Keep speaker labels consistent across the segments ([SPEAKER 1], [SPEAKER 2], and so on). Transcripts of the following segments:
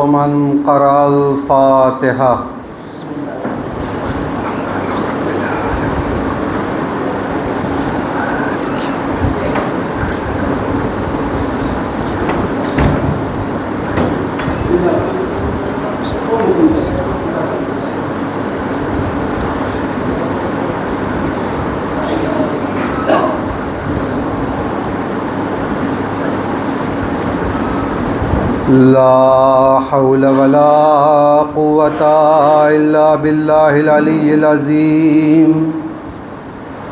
[SPEAKER 1] من قرأ الفاتحة. لا حول ولا قوة إلا بالله العلي العظيم.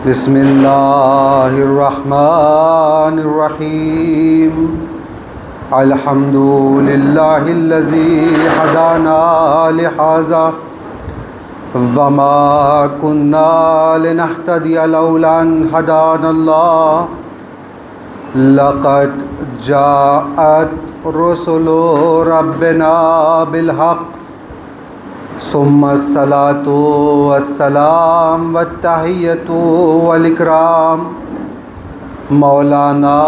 [SPEAKER 1] بسم الله الرحمن الرحيم. الحمد لله الذي هدانا لهذا وما كنا لنهتدي لولا أن هدانا الله. لقد جاءت رسل ربنا بالحق ثم الصلاة والسلام والتحية والإكرام مولانا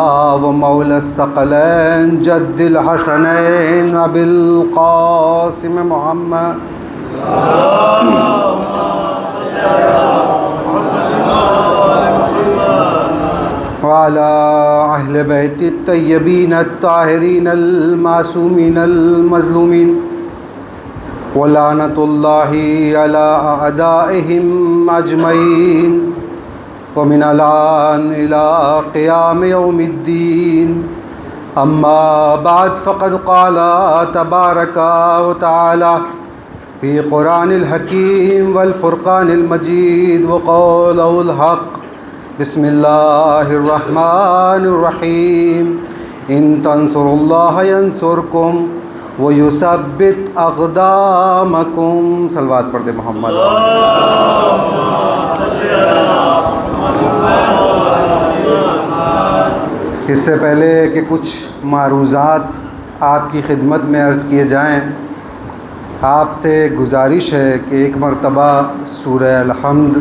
[SPEAKER 1] ومولى الثقلين جد الحسنين أبي القاسم محمد وعلى أهل بيت الطيبين الطاهرين المعصومين المظلومين ولعنة الله على أعدائهم أجمعين ومن الآن إلى قيام يوم الدين. أما بعد فقد قال تبارك وتعالى في قرآن الحكيم والفرقان المجيد وقوله الحق. بسم الله الرحمن الرحيم. إن تنصروا الله ينصركم ويثبت أقدامكم. صلوات پڑھتے محمد. اس سے پہلے کہ کچھ معروضات آپ کی خدمت میں عرض کیے جائیں، آپ سے گزارش ہے کہ ایک مرتبہ سورہ الحمد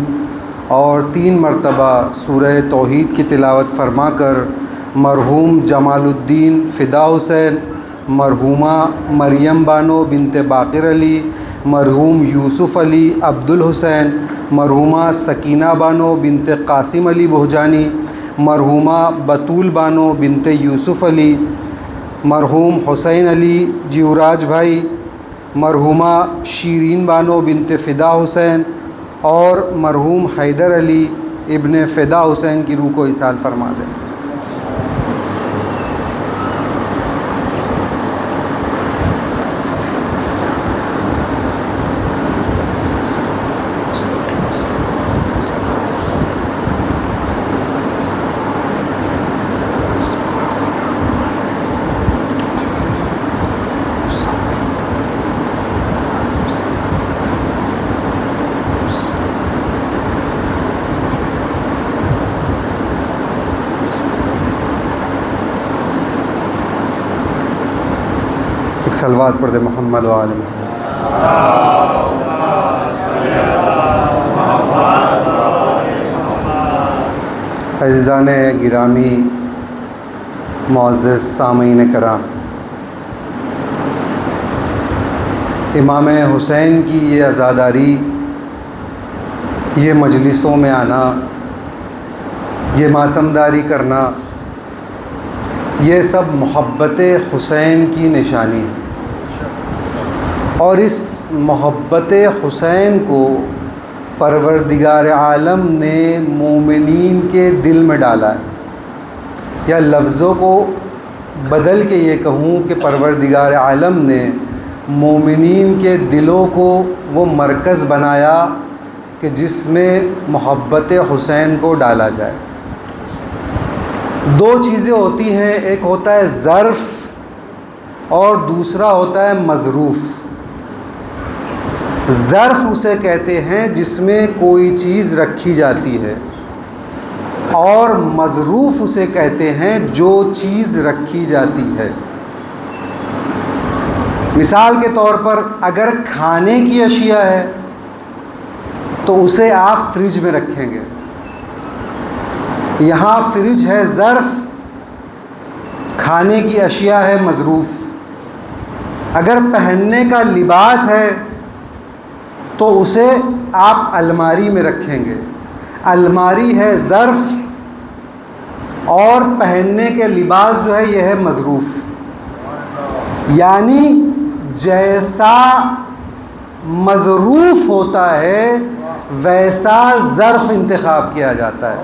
[SPEAKER 1] اور 3 مرتبہ سورہ توحید کی تلاوت فرما کر مرحوم جمال الدین فدا حسین، مرحومہ مریم بانو بنت باقر علی، مرحوم یوسف علی عبد الحسین، مرحومہ سکینہ بانو بنت قاسم علی بہجانی، مرحومہ بطول بانو بنت یوسف علی، مرحوم حسین علی جیوراج بھائی، مرحومہ شیرین بانو بنت فدا حسین اور مرحوم حیدر علی ابن فدا حسین کی روح کو ایصال فرما دیں. صلوات پڑھتے محمد و آل محمد. عزیزان گرامی، معزز سامعین کرام، امام حسین کی یہ عزاداری، یہ مجلسوں میں آنا، یہ ماتمداری کرنا، یہ سب محبت حسین کی نشانی ہے. اور اس محبت حسین کو پروردگار عالم نے مومنین کے دل میں ڈالا ہے. یا لفظوں کو بدل کے یہ کہوں کہ پروردگار عالم نے مومنین کے دلوں کو وہ مرکز بنایا کہ جس میں محبت حسین کو ڈالا جائے. 2 چیزیں ہوتی ہیں، ایک ہوتا ہے ظرف اور دوسرا ہوتا ہے مظروف. ظرف اسے کہتے ہیں جس میں کوئی چیز رکھی جاتی ہے، اور مظروف اسے کہتے ہیں جو چیز رکھی جاتی ہے. مثال کے طور پر اگر کھانے کی اشیاء ہے تو اسے آپ فریج میں رکھیں گے. یہاں فریج ہے ظرف، کھانے کی اشیاء ہے مظروف. اگر پہننے کا لباس ہے تو اسے آپ الماری میں رکھیں گے. الماری ہے ظرف اور پہننے کے لباس جو ہے یہ ہے مظروف. یعنی جیسا مظروف ہوتا ہے ویسا ظرف انتخاب کیا جاتا ہے.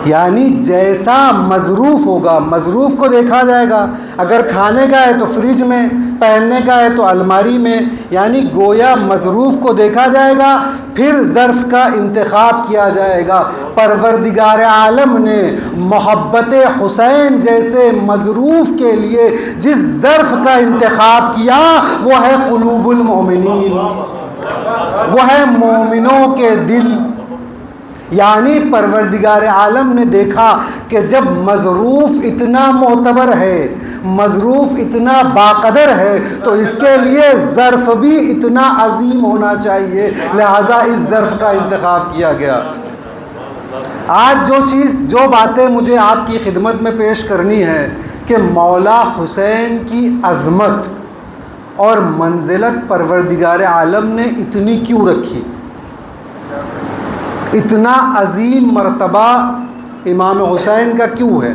[SPEAKER 1] یعنی جیسا مظروف ہوگا مظروف کو دیکھا جائے گا. اگر کھانے کا ہے تو فریج میں، پہننے کا ہے تو الماری میں. یعنی گویا مظروف کو دیکھا جائے گا پھر ظرف کا انتخاب کیا جائے گا. پروردگار عالم نے محبت حسین جیسے مظروف کے لیے جس ظرف کا انتخاب کیا وہ ہے قلوب المؤمنین، وہ ہے مومنوں کے دل. یعنی پروردگار عالم نے دیکھا کہ جب مظروف اتنا معتبر ہے، مظروف اتنا باقدر ہے، تو اس کے لیے ظرف بھی اتنا عظیم ہونا چاہیے، لہذا اس ظرف کا انتخاب کیا گیا. آج جو باتیں مجھے آپ کی خدمت میں پیش کرنی ہے کہ مولا حسین کی عظمت اور منزلت پروردگار عالم نے اتنی کیوں رکھی، اتنا عظیم مرتبہ امام حسین کا کیوں ہے.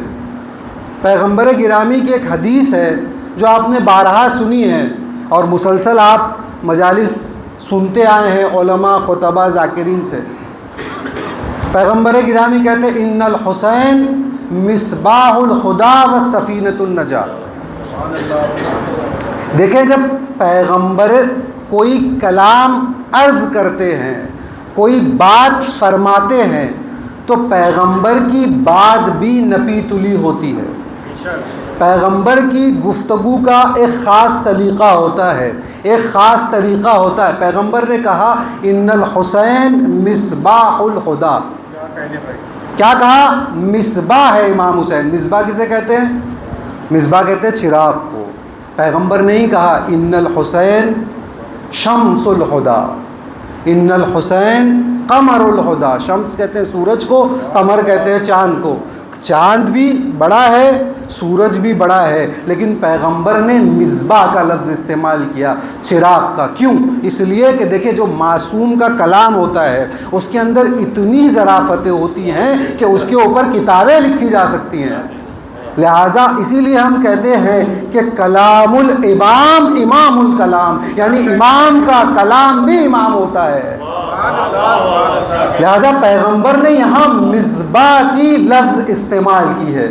[SPEAKER 1] پیغمبر گرامی کی ایک حدیث ہے جو آپ نے بارہا سنی ہے اور مسلسل آپ مجالس سنتے آئے ہیں علماء، خطباء، ذاکرین سے. پیغمبر گرامی کہتے ہیں ان الحسین مصباح الخدا و سفینۃ النجاہ. دیکھیں جب پیغمبر کوئی کلام عرض کرتے ہیں، کوئی بات فرماتے ہیں تو پیغمبر کی بات بھی نپی تلی ہوتی ہے. پیغمبر کی گفتگو کا ایک خاص سلیقہ ہوتا ہے، ایک خاص طریقہ ہوتا ہے. پیغمبر نے کہا ان الحسین مصباح الہدی. کیا کہا؟ مصباح ہے امام حسین. مصباح کسے کہتے ہیں؟ مصباح کہتے ہیں چراغ کو. پیغمبر نے ہی کہا ان الحسین شمس الہدی، ان الحسین قمر الہدی. شمس کہتے ہیں سورج کو، قمر کہتے ہیں چاند کو. چاند بھی بڑا ہے، سورج بھی بڑا ہے، لیکن پیغمبر نے مصباح کا لفظ استعمال کیا، چراغ کا. کیوں؟ اس لیے کہ دیکھیں جو معصوم کا کلام ہوتا ہے اس کے اندر اتنی ظرافتیں ہوتی ہیں کہ اس کے اوپر کتابیں لکھی جا سکتی ہیں. لہٰذا اسی لیے ہم کہتے ہیں کہ کلام الامام امام الکلام، یعنی امام کا کلام بھی امام ہوتا ہے. لہٰذا پیغمبر نے یہاں مصباح کی لفظ استعمال کی ہے.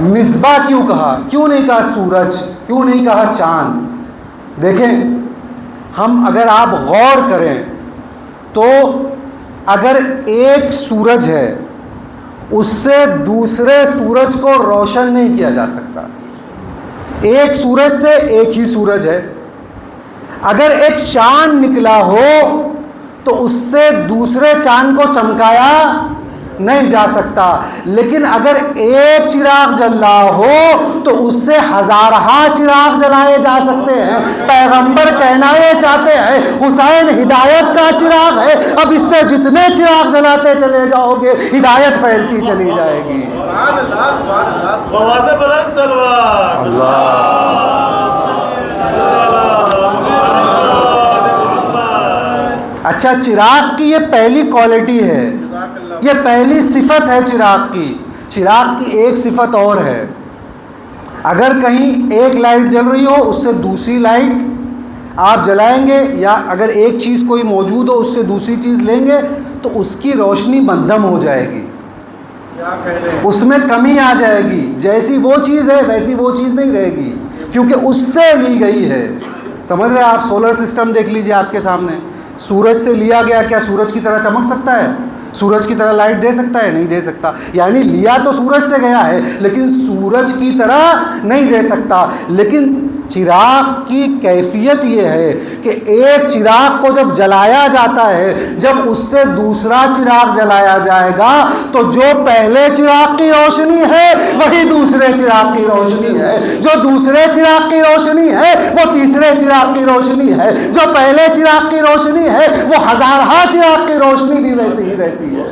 [SPEAKER 1] مصباح کیوں کہا؟ کیوں نہیں کہا سورج؟ کیوں نہیں کہا چاند؟ دیکھیں ہم اگر آپ غور کریں تو اگر ایک سورج ہے اس سے دوسرے سورج کو روشن نہیں کیا جا سکتا. ایک سورج سے ایک ہی سورج ہے. اگر ایک چاند نکلا ہو تو اس سے دوسرے چاند کو چمکایا نہیں جا سکتا. لیکن اگر ایک چراغ جل رہا ہو تو اس سے ہزارہا چراغ جلائے جا سکتے ہیں. پیغمبر کہنا یہ چاہتے ہیں حسین ہدایت کا چراغ ہے، اب اس سے جتنے چراغ جلاتے چلے جاؤ گے ہدایت پھیلتی چلی جائے گی. اچھا چراغ کی یہ پہلی کوالٹی ہے، یہ پہلی صفت ہے چراغ کی. چراغ کی ایک صفت اور ہے، اگر کہیں ایک لائٹ جل رہی ہو اس سے دوسری لائٹ آپ جلائیں گے، یا اگر ایک چیز کوئی موجود ہو اس سے دوسری چیز لیں گے تو اس کی روشنی مندھم ہو جائے گی، اس میں کمی آ جائے گی. جیسی وہ چیز ہے ویسی وہ چیز نہیں رہے گی کیونکہ اس سے لی گئی ہے. سمجھ رہے ہیں آپ؟ سولر سسٹم دیکھ لیجئے آپ کے سامنے، سورج سے لیا گیا، کیا سورج کی طرح چمک سکتا ہے؟ سورج کی طرح لائٹ دے سکتا ہے؟ نہیں دے سکتا. یعنی لیا تو سورج سے گیا ہے لیکن سورج کی طرح نہیں دے سکتا. لیکن چراغ کی کیفیت یہ ہے کہ ایک چراغ کو جب جلایا جاتا ہے، جب اس سے دوسرا چراغ جلایا جائے گا تو جو پہلے چراغ کی روشنی ہے وہی دوسرے چراغ کی روشنی ہے، جو دوسرے چراغ کی روشنی ہے وہ تیسرے چراغ کی روشنی ہے، جو پہلے چراغ کی روشنی ہے وہ ہزارہا چراغ کی روشنی بھی ویسے ہی رہتی ہے.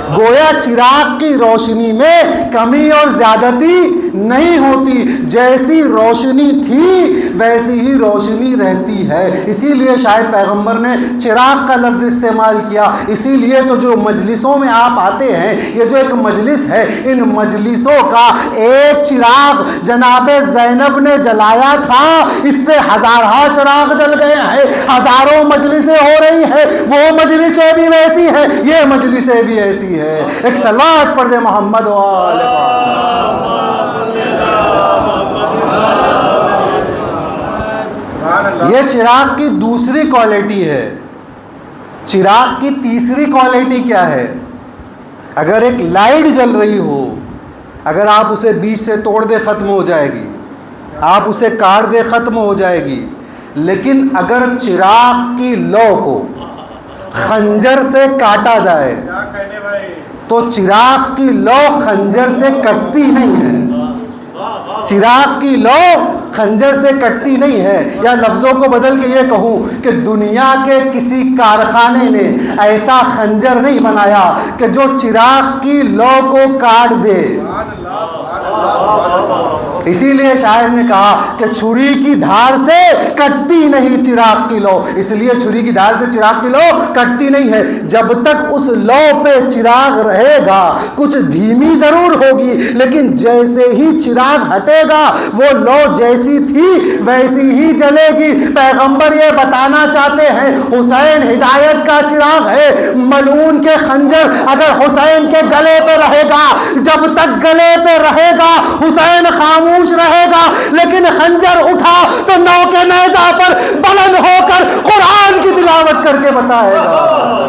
[SPEAKER 1] گویا چراغ کی روشنی میں کمی اور زیادتی نہیں ہوتی، جیسی روشنی تھی ویسی ہی روشنی رہتی ہے۔ اسی لیے شاید پیغمبر نے چراغ کا لفظ استعمال کیا۔ اسی لیے تو جو مجلسوں میں آپ آتے ہیں، یہ جو ایک مجلس ہے، ان مجلسوں کا ایک چراغ جناب زینب نے جلایا تھا، اس سے ہزارہ چراغ جل گئے ہیں، ہزاروں مجلسیں ہو رہی ہیں، وہ مجلسیں بھی ویسی ہیں، یہ مجلسیں بھی ایسی ہے۔ ایک صلوات پڑھ دے محمد و آل محمد۔ یہ چراغ کی دوسری کوالٹی ہے۔ چراغ کی تیسری کوالٹی کیا ہے؟ اگر ایک لائٹ جل رہی ہو، اگر آپ اسے بیچ سے توڑ دے ختم ہو جائے گی، آپ اسے کاٹ دے ختم ہو جائے گی، لیکن اگر چراغ کی لو کو خنجر سے کاٹا جائے تو چراغ کی لو خنجر سے کٹتی نہیں ہے۔ چراغ کی لو خنجر سے کٹتی نہیں ہے۔ یا لفظوں کو بدل کے یہ کہوں کہ دنیا کے کسی کارخانے نے ایسا خنجر نہیں بنایا کہ جو چراغ کی لو کو کاٹ دے۔ اسی لیے شاعر نے کہا کہ چھری کی دھار سے کٹتی نہیں چراغ کی لو، اس لیے چھری کی دھار سے چراغ کی لو کٹتی نہیں ہے۔ جب تک اس لو پہ چراغ رہے گا، کچھ دھیمی ضرور ہوگی، لیکن جیسے ہی چراغ ہٹے گا وہ لو جیسی تھی ویسی ہی جلے گی۔ پیغمبر یہ بتانا چاہتے ہیں حسین ہدایت کا چراغ ہے۔ ملعون کے خنجر اگر حسین کے گلے پہ رہے گا، جب تک گلے پہ رہے گا حسین خاموش رہے گا، لیکن خنجر اٹھا تو نو کے نیزہ پر بلند ہو کر قرآن کی تلاوت کر کے بتائے گا۔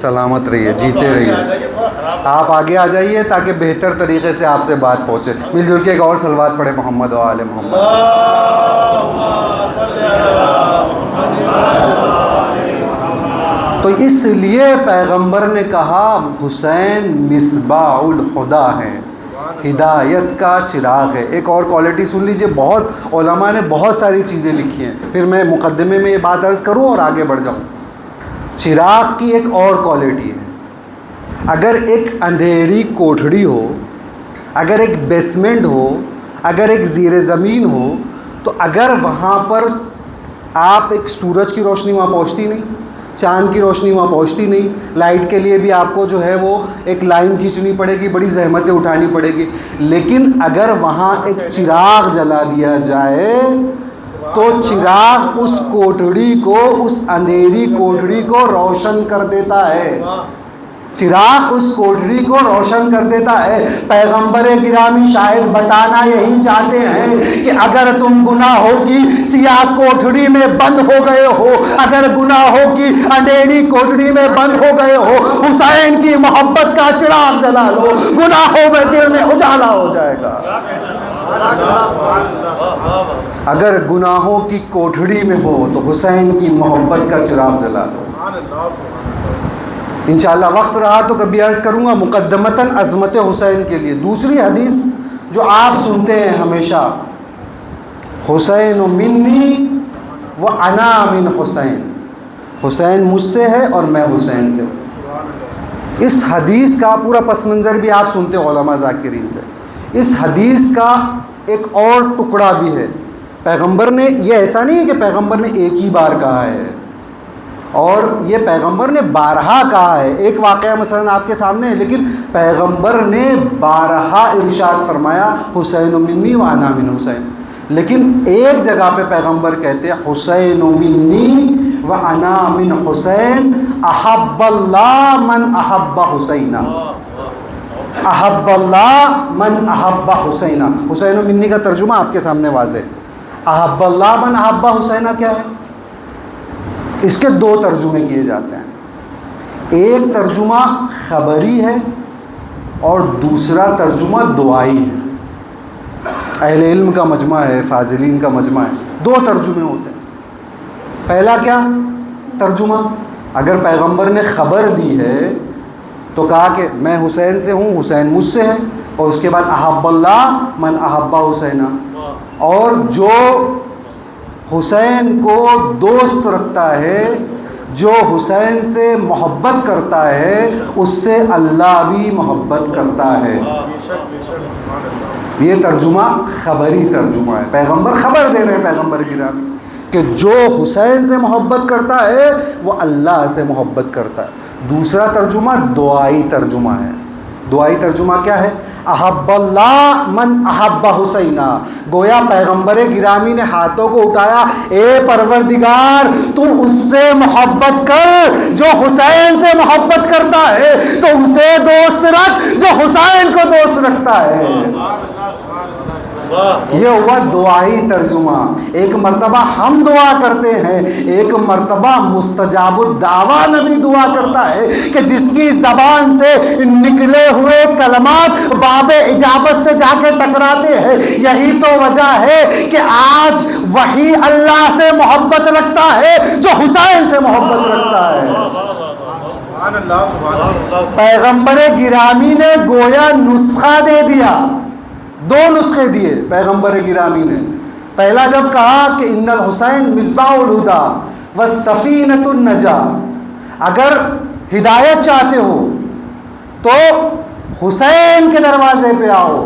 [SPEAKER 1] سلامت رہیے، جیتے رہیے۔ آپ آگے آ جائیے تاکہ بہتر طریقے سے آپ سے بات پہنچے۔ مل جل کے ایک اور صلوات پڑھے محمد و آل محمد۔ تو اس لیے پیغمبر نے کہا حسین مصباح الہدیٰ ہے، ہدایت کا چراغ ہے۔ ایک اور کوالٹی سن لیجئے، بہت علماء نے بہت ساری چیزیں لکھی ہیں، پھر میں مقدمے میں یہ بات عرض کروں اور آگے بڑھ جاؤں۔ چراغ کی ایک اور کوالٹی ہے، اگر ایک اندھیری کوٹھڑی ہو، اگر ایک بیسمنٹ ہو، اگر ایک زیر زمین ہو، تو اگر وہاں پر آپ ایک سورج کی روشنی وہاں پہنچتی نہیں، چاند کی روشنی وہاں پہنچتی نہیں، لائٹ کے لیے بھی آپ کو جو ہے وہ ایک لائن کھینچنی پڑے گی، بڑی زحمتیں اٹھانی پڑے گی، لیکن اگر وہاں ایک چراغ جلا دیا جائے تو چراغ اس کوٹھڑی کو، اس اندھیری کوٹھڑی کو روشن کر دیتا ہے۔ چراغ اس کوٹھڑی کو روشن کر دیتا ہے۔ پیغمبر گرامی شاید بتانا یہی چاہتے ہیں کہ اگر تم گناہوں کی سیاہ کوٹھڑی میں بند ہو گئے ہو، اگر گناہوں کی اندھیری کوٹھڑی میں بند ہو گئے ہو، حسین کی محبت کا چراغ جلا لو، گناہوں میں دل میں اجالا ہو جائے گا۔ اگر گناہوں کی کوٹھڑی میں ہو تو حسین کی محبت کا چراغ جلا لو۔ انشاءاللہ وقت رہا تو کبھی عرض کروں گا مقدمتاً عظمت حسین کے لیے۔ دوسری حدیث جو آپ سنتے ہیں ہمیشہ، حسین منی و انا من حسین، حسین مجھ سے ہے اور میں حسین سے ہوں۔ اس حدیث کا پورا پس منظر بھی آپ سنتے ہیں علماء ذاکرین سے۔ اس حدیث کا ایک اور ٹکڑا بھی ہے، پیغمبر نے یہ ایسا نہیں ہے کہ پیغمبر نے ایک ہی بار کہا ہے، اور یہ پیغمبر نے بارہا کہا ہے۔ ایک واقعہ مثلا آپ کے سامنے ہے، لیکن پیغمبر نے بارہا ارشاد فرمایا حسین منی و انا من حسین، لیکن ایک جگہ پہ پیغمبر کہتے ہیں حسین منی و انا من حسین، احب اللہ من احب حسینہ، احب اللہ من احب حسینہ۔ حسین منی کا ترجمہ آپ کے سامنے واضح۔ احب اللہ من احب حسینہ کیا ہے؟ اس کے دو ترجمے کیے جاتے ہیں، ایک ترجمہ خبری ہے اور دوسرا ترجمہ دعائی ہے۔ اہل علم کا مجمع ہے، فاضلین کا مجمع ہے، دو ترجمے ہوتے ہیں۔ پہلا کیا ترجمہ، اگر پیغمبر نے خبر دی ہے تو کہا کہ میں حسین سے ہوں، حسین مجھ سے ہے، اور اس کے بعد احب اللہ من احب حسینہ، اور جو حسین کو دوست رکھتا ہے، جو حسین سے محبت کرتا ہے، اس سے اللہ بھی محبت کرتا ہے۔ یہ ترجمہ خبری ترجمہ ہے، پیغمبر خبر دے رہے ہیں پیغمبر گرامی کہ جو حسین سے محبت کرتا ہے وہ اللہ سے محبت کرتا ہے۔ دوسرا ترجمہ دعائی ترجمہ ہے۔ دعائی ترجمہ کیا ہے؟ احب اللہ من احب حسینہ، گویا پیغمبر گرامی نے ہاتھوں کو اٹھایا، اے پروردگار تو اس سے محبت کر جو حسین سے محبت کرتا ہے، تو اسے دوست رکھ جو حسین کو دوست رکھتا ہے۔ یہ ہوا دعائی ترجمہ۔ ایک مرتبہ ہم دعا کرتے ہیں، ایک مرتبہ مستجاب الدعویٰ نبی دعا کرتا ہے کہ جس کی زبان سے نکلے ہوئے کلمات باب اجابت سے جا کے ٹکراتے ہیں۔ یہی تو وجہ ہے کہ آج وہی اللہ سے محبت رکھتا ہے جو حسین سے محبت رکھتا ہے۔ پیغمبر گرامی نے گویا نسخہ دے دیا، دو نسخے دیے پیغمبر گرامی نے۔ پہلا جب کہا کہ ان الحسین مصباح الہدی والسفینۃ النجاۃ، اگر ہدایت چاہتے ہو تو حسین کے دروازے پہ آؤ،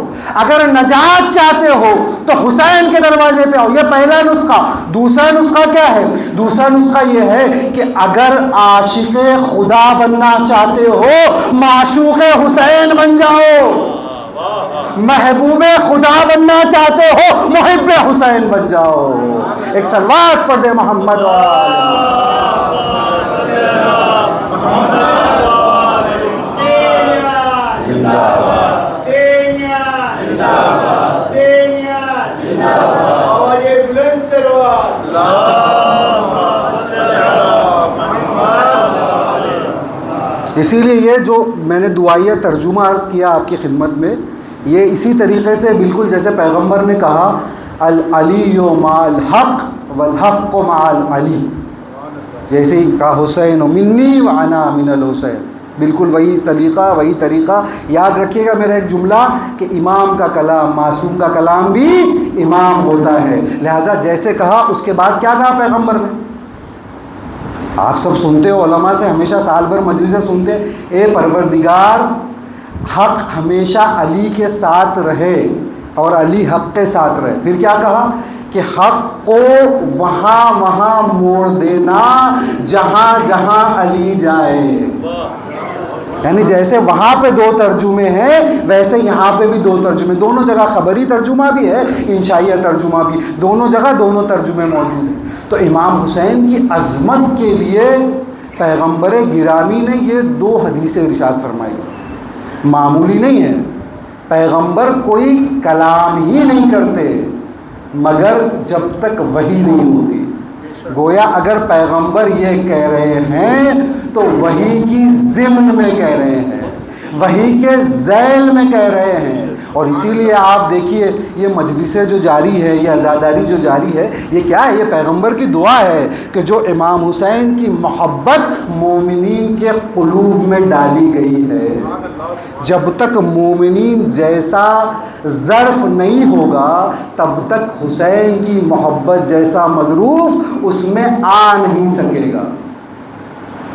[SPEAKER 1] اگر نجات چاہتے ہو تو حسین کے دروازے پہ آؤ، یہ پہلا نسخہ۔ دوسرا نسخہ کیا ہے؟ دوسرا نسخہ یہ ہے کہ اگر عاشق خدا بننا چاہتے ہو معشوق حسین بن جاؤ، محبوب خدا بننا چاہتے ہو محب حسین بن جاؤ۔ ایک صلوات پڑھ دے محمد اسی لیے یہ جو میں نے دعائیہ ترجمہ عرض کیا آپ کی خدمت میں، یہ اسی طریقے سے بالکل جیسے پیغمبر نے کہا العلی مع الحق والحق مع العلی، جیسے ہی کہا حسین منی وانا من الحسین، بالکل وہی سلیقہ وہی طریقہ۔ یاد رکھیے گا میرا ایک جملہ کہ امام کا کلام، معصوم کا کلام بھی امام ہوتا ہے، لہٰذا جیسے کہا اس کے بعد کیا کہا پیغمبر نے؟ آپ سب سنتے ہو، علماء سے ہمیشہ سال بھر مجلسیں سنتے، اے پروردگار حق ہمیشہ علی کے ساتھ رہے اور علی حق کے ساتھ رہے۔ پھر کیا کہا کہ حق کو وہاں موڑ دینا جہاں جہاں علی جائے، یعنی جیسے وہاں پہ دو ترجمے ہیں ویسے یہاں پہ بھی دو ترجمے، دونوں جگہ خبری ترجمہ بھی ہے، انشائیہ ترجمہ بھی، دونوں جگہ دونوں ترجمے موجود ہیں۔ تو امام حسین کی عظمت کے لیے پیغمبر گرامی نے یہ دو حدیثیں ارشاد فرمائی، معمولی نہیں ہے۔ پیغمبر کوئی کلام ہی نہیں کرتے مگر جب تک وحی نہیں ہوتی، گویا اگر پیغمبر یہ کہہ رہے ہیں تو وحی کی ضمن میں کہہ رہے ہیں، وحی کے ذیل میں کہہ رہے ہیں۔ اور اسی لیے آپ دیکھیے یہ مجلسیں جو جاری ہے، یہ عزاداری جو جاری ہے، یہ کیا ہے؟ یہ پیغمبر کی دعا ہے کہ جو امام حسین کی محبت مومنین کے قلوب میں ڈالی گئی ہے، جب تک مومنین جیسا ظرف نہیں ہوگا تب تک حسین کی محبت جیسا مظروف اس میں آ نہیں سکے گا۔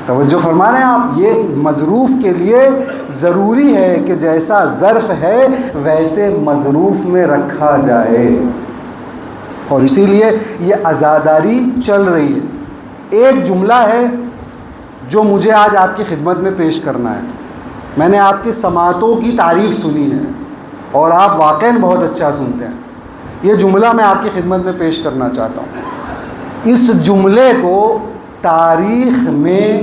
[SPEAKER 1] توجہ فرما رہے ہیں آپ؟ یہ مظروف کے لیے ضروری ہے کہ جیسا ظرف ہے ویسے مظروف میں رکھا جائے، اور اسی لیے یہ عزاداری چل رہی ہے۔ ایک جملہ ہے جو مجھے آج آپ کی خدمت میں پیش کرنا ہے۔ میں نے آپ کی سماعتوں کی تعریف سنی ہے اور آپ واقعاً بہت اچھا سنتے ہیں۔ یہ جملہ میں آپ کی خدمت میں پیش کرنا چاہتا ہوں۔ اس جملے کو تاریخ میں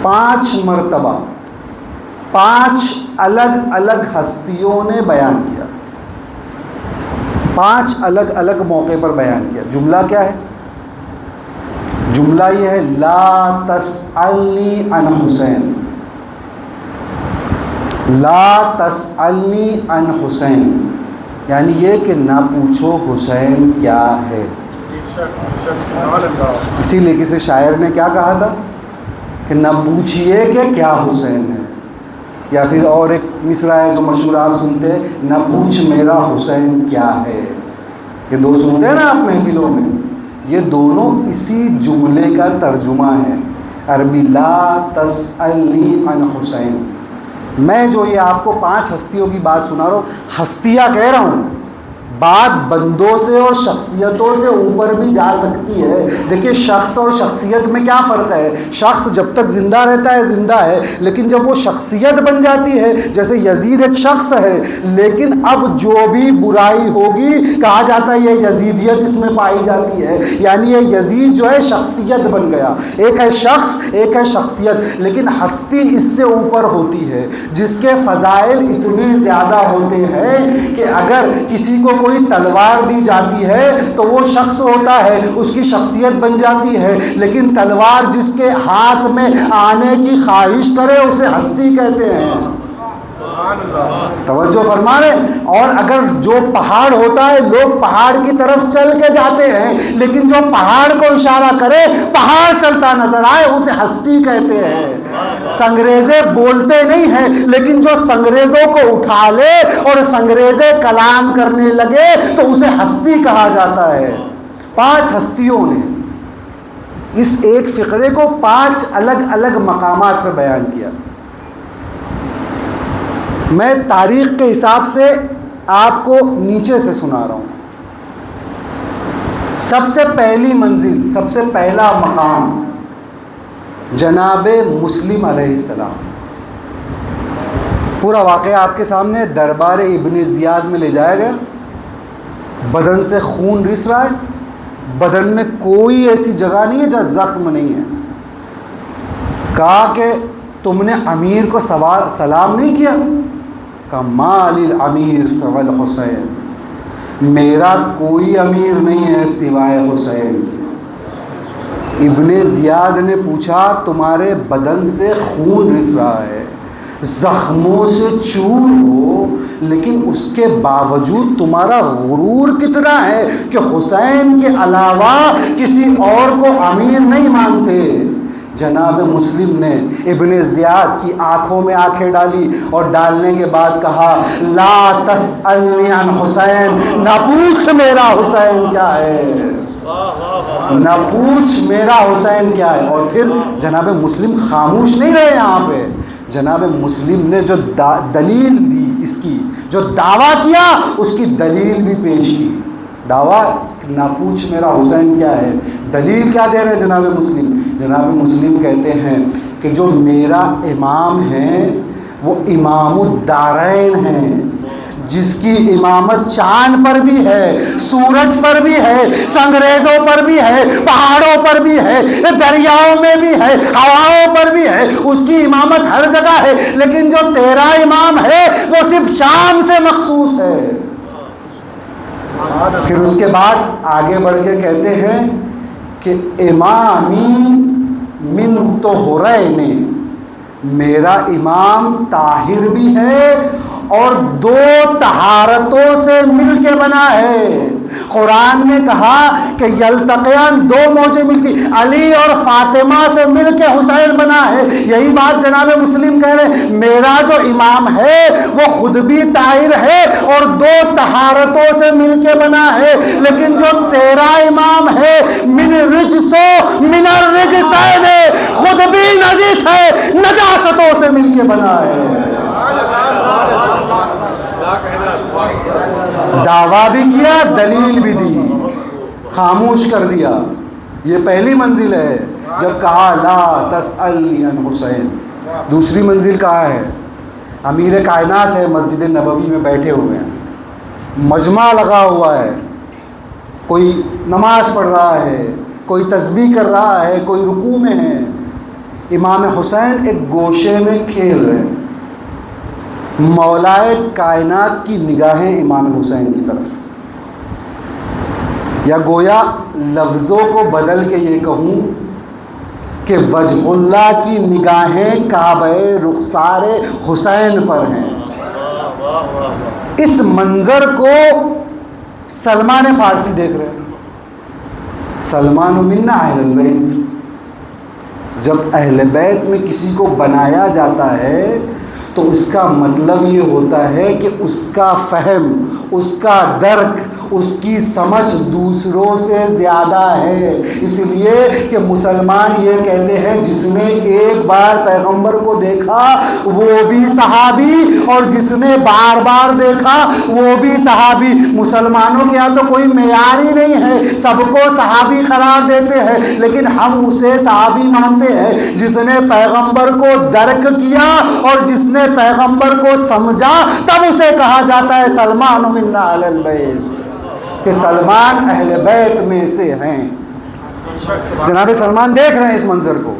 [SPEAKER 1] 5 مرتبہ 5 الگ الگ ہستیوں نے بیان کیا، 5 الگ الگ موقع پر بیان کیا۔ جملہ کیا ہے؟ جملہ یہ ہے لا تسألنی عن حسین، لا تسألنی عن حسین، یعنی یہ کہ نہ پوچھو حسین کیا ہے۔ اسی لیے کسی شاعر نے کیا کہا تھا کہ نہ پوچھئے کہ کیا حسین ہے، یا پھر اور ایک مصرع ہے جو مشہور آپ سنتے ہیں، نہ پوچھ میرا حسین کیا ہے۔ یہ دو سنتے ہیں نا آپ محفلوں میں، یہ دونوں اسی جملے کا ترجمہ ہے عربی، لا تسألنی عن حسین۔ میں جو یہ آپ کو 5 ہستیوں کی بات سنا رہا ہوں، ہستیاں کہہ رہا ہوں، بات بندوں سے اور شخصیتوں سے اوپر بھی جا سکتی ہے۔ دیکھیے شخص اور شخصیت میں کیا فرق ہے، شخص جب تک زندہ رہتا ہے زندہ ہے، لیکن جب وہ شخصیت بن جاتی ہے، جیسے یزید ایک شخص ہے، لیکن اب جو بھی برائی ہوگی کہا جاتا ہے یہ یزیدیت اس میں پائی جاتی ہے، یعنی یہ یزید جو ہے شخصیت بن گیا۔ ایک ہے شخص، ایک ہے شخصیت، لیکن ہستی اس سے اوپر ہوتی ہے، جس کے فضائل اتنے زیادہ ہوتے ہیں کہ اگر کسی کو کوئی تلوار دی جاتی ہے تو وہ شخص ہوتا ہے، اس کی شخصیت بن جاتی ہے، لیکن تلوار جس کے ہاتھ میں آنے کی خواہش کرے اسے ہستی کہتے ہیں۔ توجہ فرما رہے۔ اور اگر جو پہاڑ ہوتا ہے، لوگ پہاڑ کی طرف چل کے جاتے ہیں، لیکن جو پہاڑ کو اشارہ کرے پہاڑ چلتا نظر آئے اسے ہستی کہتے ہیں۔ سنگریزے بولتے نہیں ہیں، لیکن جو سنگریزوں کو اٹھا لے اور سنگریزے کلام کرنے لگے تو اسے ہستی کہا جاتا ہے۔ 5 ہستیوں نے اس ایک فقرے کو 5 الگ الگ مقامات پہ بیان کیا۔ میں تاریخ کے حساب سے آپ کو نیچے سے سنا رہا ہوں۔ سب سے پہلی منزل، سب سے پہلا مقام جناب مسلم علیہ السلام۔ پورا واقعہ آپ کے سامنے دربار ابن زیاد میں لے جایا گیا، بدن سے خون رس رہا ہے، بدن میں کوئی ایسی جگہ نہیں ہے جہاں زخم نہیں ہے۔ کہا کہ تم نے امیر کو سلام نہیں کیا؟ کہا ما للامیر سوى الحسین، میرا کوئی امیر نہیں ہے سوائے حسین۔ ابن زیاد نے پوچھا تمہارے بدن سے خون رس رہا ہے، زخموں سے چور ہو، لیکن اس کے باوجود تمہارا غرور کتنا ہے کہ حسین کے علاوہ کسی اور کو امیر نہیں مانتے۔ جناب مسلم نے ابن زیاد کی آنکھوں میں آنکھیں ڈالی اور ڈالنے کے بعد کہا لا تسألنی عن حسین، نہ پوچھ میرا حسین کیا ہے، نہ پوچھ میرا حسین کیا ہے۔ اور پھر جناب مسلم خاموش نہیں رہے، یہاں پہ جناب مسلم نے جو دلیل دی، اس کی جو دعویٰ کیا اس کی دلیل بھی پیش کی۔ دعویٰ نہ پوچھ میرا حسین کیا ہے، دلیل کیا دے رہے ہیں جناب مسلم؟ جناب مسلم کہتے ہیں کہ جو میرا امام ہے وہ امام الدارین ہے، جس کی امامت چاند پر بھی ہے، سورج پر بھی ہے، سنگریزوں پر بھی ہے، پہاڑوں پر بھی ہے، دریاؤں میں بھی ہے، ہواؤں پر بھی ہے، اس کی امامت ہر جگہ ہے، لیکن جو تیرا امام ہے وہ صرف شام سے مخصوص ہے۔ پھر اس کے بعد آگے بڑھ کے کہتے ہیں کہ امامی من طہرین، میرا امام طاہر بھی ہے اور 2 طہارتوں سے مل کے بنا ہے۔ قرآن نے کہا کہ یلتقیان 2 موجیں ملتی، علی اور فاطمہ سے مل کے حسین بنا ہے۔ یہی بات جناب مسلم کہہ رہے ہیں، میرا جو امام ہے وہ خود بھی طاہر ہے اور 2 طہارتوں سے مل کے بنا ہے، لیکن جو تیرا امام ہے من رجسو من الرجسین، خود بھی نجس ہے، نجاستوں سے مل کے بنا ہے۔ دعویٰ بھی کیا، دلیل بھی دی، خاموش کر دیا۔ یہ پہلی منزل ہے جب کہا لا تسألنی عن حسین۔ دوسری منزل کہاں ہے؟ امیر کائنات ہے، مسجد نبوی میں بیٹھے ہوئے ہیں، مجمع لگا ہوا ہے، کوئی نماز پڑھ رہا ہے، کوئی تسبیح کر رہا ہے، کوئی رکوع میں ہے، امام حسین ایک گوشے میں کھیل رہے ہیں، مولائے کائنات کی نگاہیں امام حسین کی طرف، یا گویا لفظوں کو بدل کے یہ کہوں کہ وجہ اللہ کی نگاہیں کعبہ رخسار حسین پر ہیں۔ اس منظر کو سلمان فارسی دیکھ رہے ہیں۔ سلمان منا اہل البیت، جب اہل بیت میں کسی کو بنایا جاتا ہے تو اس کا مطلب یہ ہوتا ہے کہ اس کا فہم، اس کا درک، اس کی سمجھ دوسروں سے زیادہ ہے۔ اس لیے کہ مسلمان یہ کہتے ہیں جس نے ایک بار پیغمبر کو دیکھا وہ بھی صحابی، اور جس نے بار بار دیکھا وہ بھی صحابی۔ مسلمانوں کے یہاں تو کوئی معیار ہی نہیں ہے، سب کو صحابی قرار دیتے ہیں، لیکن ہم اسے صحابی مانتے ہیں جس نے پیغمبر کو درک کیا اور جس نے پیغمبر کو سمجھا، تب اسے کہا جاتا ہے سلمان منا اہل البیت، کہ سلمان اہل بیت میں سے ہیں۔ جناب سلمان دیکھ رہے ہیں اس منظر کو،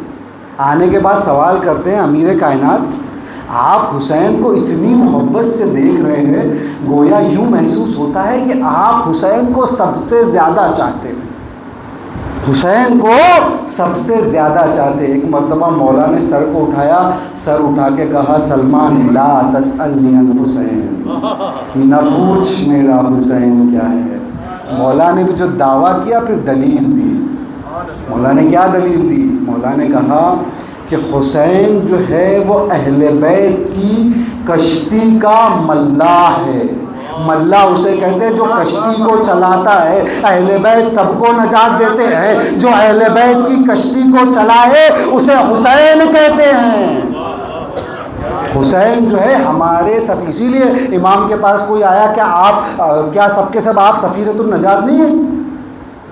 [SPEAKER 1] آنے کے بعد سوال کرتے ہیں امیر کائنات آپ حسین کو اتنی محبت سے دیکھ رہے ہیں، گویا یوں محسوس ہوتا ہے کہ آپ حسین کو سب سے زیادہ چاہتے ہیں، حسین کو سب سے زیادہ چاہتے ہیں۔ ایک مرتبہ مولا نے سر کو اٹھایا، سر اٹھا کے کہا سلمان لا تسألنی عن حسین، نہ پوچھ میرا حسین کیا ہے۔ مولا نے بھی جو دعویٰ کیا پھر دلیل دی۔ مولا نے کیا دلیل دی؟ مولا نے کہا کہ حسین جو ہے وہ اہل بیت کی کشتی کا ملاح ہے۔ ملا اسے کہتے ہیں جو کشتی کو چلاتا ہے، اہل بیت سب کو نجات دیتے ہیں، جو اہل بیت کی کشتی کو چلائے اسے حسین کہتے ہیں۔ حسین جو ہے ہمارے اسی لیے امام کے پاس کوئی آیا کیا سب کے سب آپ سفینۃ النجات نہیں ہیں؟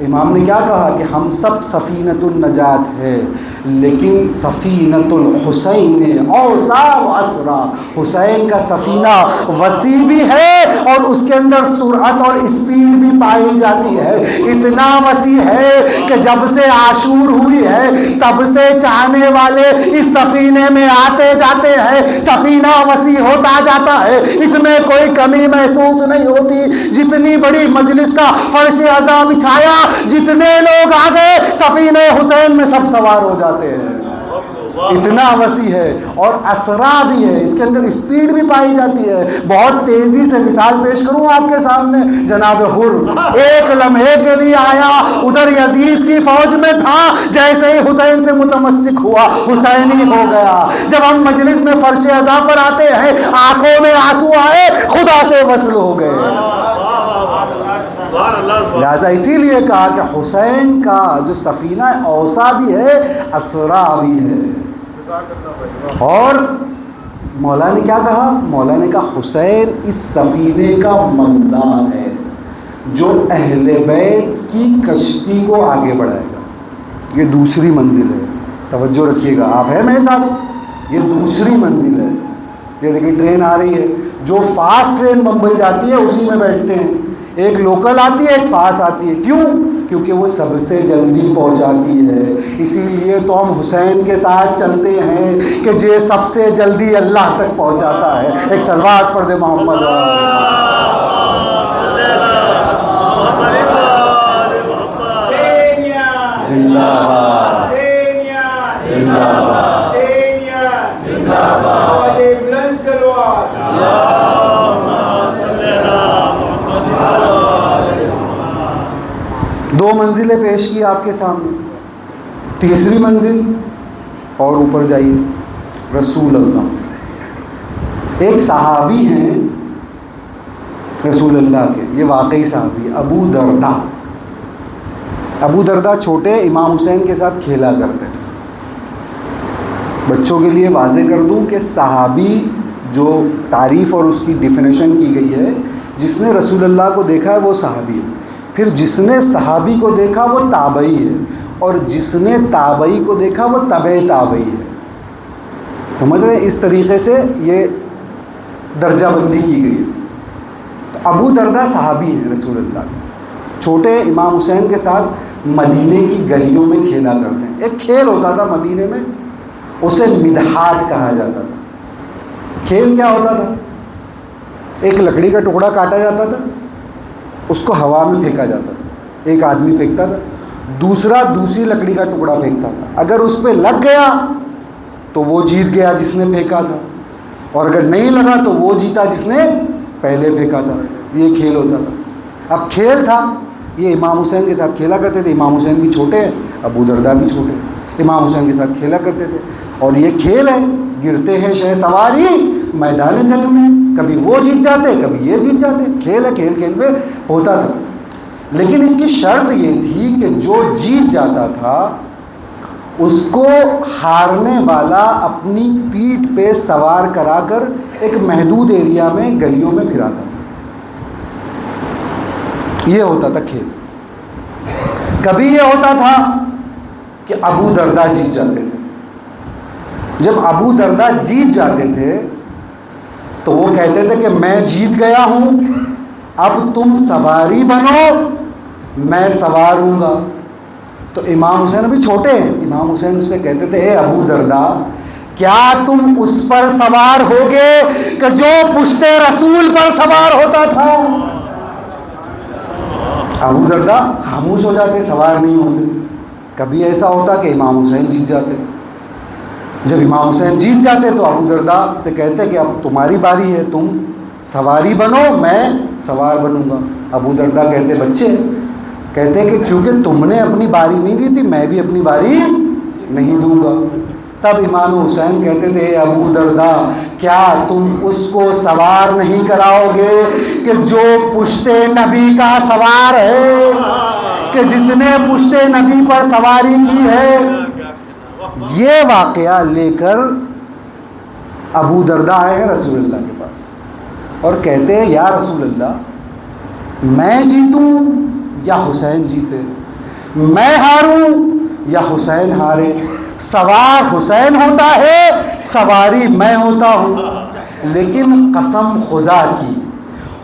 [SPEAKER 1] امام نے کیا کہا کہ ہم سب سفینۃ النجات ہے، لیکن سفینۃ الحسین اوسع و اسرع، حسین کا سفینہ وسیع بھی ہے اور اس کے اندر سرعت اور اسپیڈ بھی پائی جاتی ہے۔ اتنا وسیع ہے کہ جب سے عاشور ہوئی ہے تب سے چاہنے والے اس سفینے میں آتے جاتے ہیں، سفینہ وسیع ہوتا جاتا ہے، اس میں کوئی کمی محسوس نہیں ہوتی۔ جتنی بڑی مجلس کا فرش اعظم بچھایا، جتنے لوگ آ گئے سفینہ حسین میں سب سوار ہو جاتے ہیں۔ اتنا وسیع ہے اور اسرع بھی ہے، اس کے اندر اسپیڈ بھی پائی جاتی ہے۔ بہت تیزی سے مثال پیش کروں آپ کے سامنے، جناب حر ایک لمحے کے لیے آیا، ادھر یزید کی فوج میں تھا، جیسے ہی حسین سے متمسک ہوا حسینی ہو گیا۔ جب ہم مجلس میں فرش اعظم پر آتے ہیں آنکھوں میں آنسو آئے، خدا سے وصل ہو گئے۔ لہذا اسی لیے کہا کہ حسین کا جو سفینہ اوسع بھی ہے اسرع بھی ہے۔ اور مولا نے کیا کہا؟ مولا نے کہا حسین اس سفینے کا ملا ہے جو اہل بیت کی کشتی کو آگے بڑھائے گا۔ یہ دوسری منزل ہے، توجہ رکھیے گا، آپ ہیں میرے ساتھ؟ یہ دوسری منزل ہے۔ یہ دیکھیں ٹرین آ رہی ہے، جو فاسٹ ٹرین بمبئی جاتی ہے اسی میں بیٹھتے ہیں، ایک لوکل آتی ہے ایک فاسٹ آتی ہے۔ کیوں؟ کیونکہ وہ سب سے جلدی پہنچاتی ہے۔ اسی لیے تو ہم حسین کے ساتھ چلتے ہیں کہ جو سب سے جلدی اللہ تک پہنچاتا ہے۔ ایک صلوات پڑھ دے محمد۔ زندہ باد، زندہ باد، زندہ باد۔ دو منزلیں پیش کی آپ کے سامنے، تیسری منزل اور اوپر جائیے، رسول اللہ۔ ایک صحابی ہیں رسول اللہ کے، یہ واقعی صحابی، ابو دردہ۔ ابو دردہ چھوٹے امام حسین کے ساتھ کھیلا کرتے تھے۔ بچوں کے لیے واضح کر دوں کہ صحابی جو تعریف اور اس کی ڈیفینیشن کی گئی ہے، جس نے رسول اللہ کو دیکھا ہے وہ صحابی ہے، پھر جس نے صحابی کو دیکھا وہ تابعی ہے، اور جس نے تابعی کو دیکھا وہ تبع تابعی ہے۔ سمجھ رہے ہیں؟ اس طریقے سے یہ درجہ بندی کی گئی ہے۔ تو ابو دردہ صحابی ہیں رسول اللہ کے، چھوٹے امام حسین کے ساتھ مدینے کی گلیوں میں کھیلا کرتے ہیں۔ ایک کھیل ہوتا تھا مدینے میں، اسے مدحات کہا جاتا تھا۔ کھیل کیا ہوتا تھا؟ ایک لکڑی کا ٹکڑا کاٹا جاتا تھا، اس کو ہوا میں پھینکا جاتا تھا، ایک آدمی پھینکتا تھا، دوسرا دوسری لکڑی کا ٹکڑا پھینکتا تھا، اگر اس پہ لگ گیا تو وہ جیت گیا جس نے پھینکا تھا، اور اگر نہیں لگا تو وہ جیتا جس نے پہلے پھینکا تھا۔ یہ کھیل ہوتا تھا۔ اب کھیل تھا، یہ امام حسین کے ساتھ کھیلا کرتے تھے، امام حسین بھی چھوٹے ہیں، ابو درداء بھی چھوٹے، امام حسین کے ساتھ کھیلا کرتے تھے، اور یہ کھیل ہے، گرتے ہیں شہ سواری میدان جنگ میں، کبھی وہ جیت جاتے کبھی یہ جیت جاتے، کھیل ہے، کھیل کھیل میں ہوتا تھا۔ لیکن اس کی شرط یہ تھی کہ جو جیت جاتا تھا اس کو ہارنے والا اپنی پیٹھ پہ سوار کرا کر ایک محدود ایریا میں گلیوں میں پھراتا تھا۔ یہ ہوتا تھا کھیل۔ کبھی یہ ہوتا تھا کہ ابو درداء جیت جاتے تھے۔ جب ابو درداء جیت جاتے تھے تو وہ کہتے تھے کہ میں جیت گیا ہوں، اب تم سواری بنو، میں سوار ہوں گا۔ تو امام حسین ابھی چھوٹے ہیں، امام حسین اس سے کہتے تھے، اے ابو درداء، کیا تم اس پر سوار ہوگے کہ جو پشت رسول پر سوار ہوتا تھا؟ ابو درداء خاموش ہو جاتے، سوار نہیں ہوتے۔ کبھی ایسا ہوتا کہ امام حسین جیت جاتے۔ جب امام حسین جیت جاتے تو ابو درداء سے کہتے کہ اب تمہاری باری ہے، تم سواری بنو، میں سوار بنوں گا۔ ابو درداء کہتے بچے، کہتے کہ کیونکہ تم نے اپنی باری نہیں دی تھی، میں بھی اپنی باری نہیں دوں گا۔ تب امام حسین کہتے تھے، اے ابو درداء، کیا تم اس کو سوار نہیں کراؤ گے کہ جو پشت نبی کا سوار ہے، کہ جس نے پشت نبی پر سواری کی ہے؟ یہ واقعہ لے کر ابو درداء آئے ہیں رسول اللہ کے پاس اور کہتے ہیں، یا رسول اللہ، میں جیتوں یا حسین جیتے، میں ہاروں یا حسین ہارے، سوار حسین ہوتا ہے، سواری میں ہوتا ہوں، لیکن قسم خدا کی،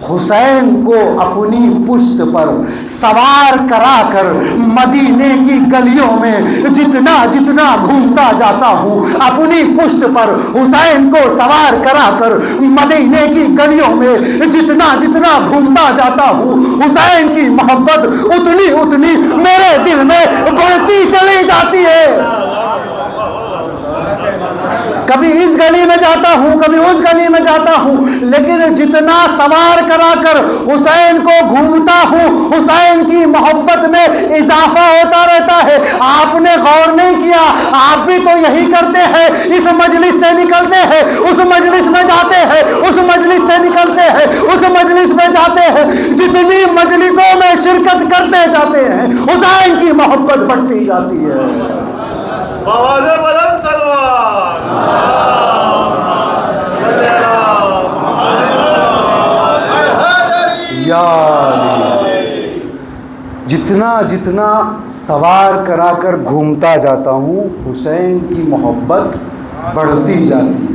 [SPEAKER 1] حسین کو اپنی پشت پر سوار کرا کر مدینے کی گلیوں میں جتنا جتنا گھومتا جاتا ہوں، اپنی پشت پر حسین کو سوار کرا کر مدینے کی گلیوں میں جتنا جتنا گھومتا جاتا ہوں، حسین کی محبت اتنی اتنی میرے دل میں بڑھتی چلی جاتی ہے۔ کبھی اس گلی میں جاتا ہوں، کبھی اس گلی میں جاتا ہوں، لیکن جتنا سوار کرا کر حسین کو گھومتا ہوں، حسین کی محبت میں اضافہ ہوتا رہتا ہے۔ آپ نے غور نہیں کیا، آپ بھی تو یہی کرتے ہیں، اس مجلس سے نکلتے ہیں، اس مجلس میں جاتے ہیں، اس مجلس سے نکلتے ہیں، اس مجلس میں جاتے ہیں، جتنی مجلسوں میں شرکت کرتے جاتے ہیں، حسین کی محبت بڑھتی جاتی ہے۔ جتنا جتنا سوار کرا کر گھومتا جاتا ہوں، حسین کی محبت بڑھتی جاتی ہے۔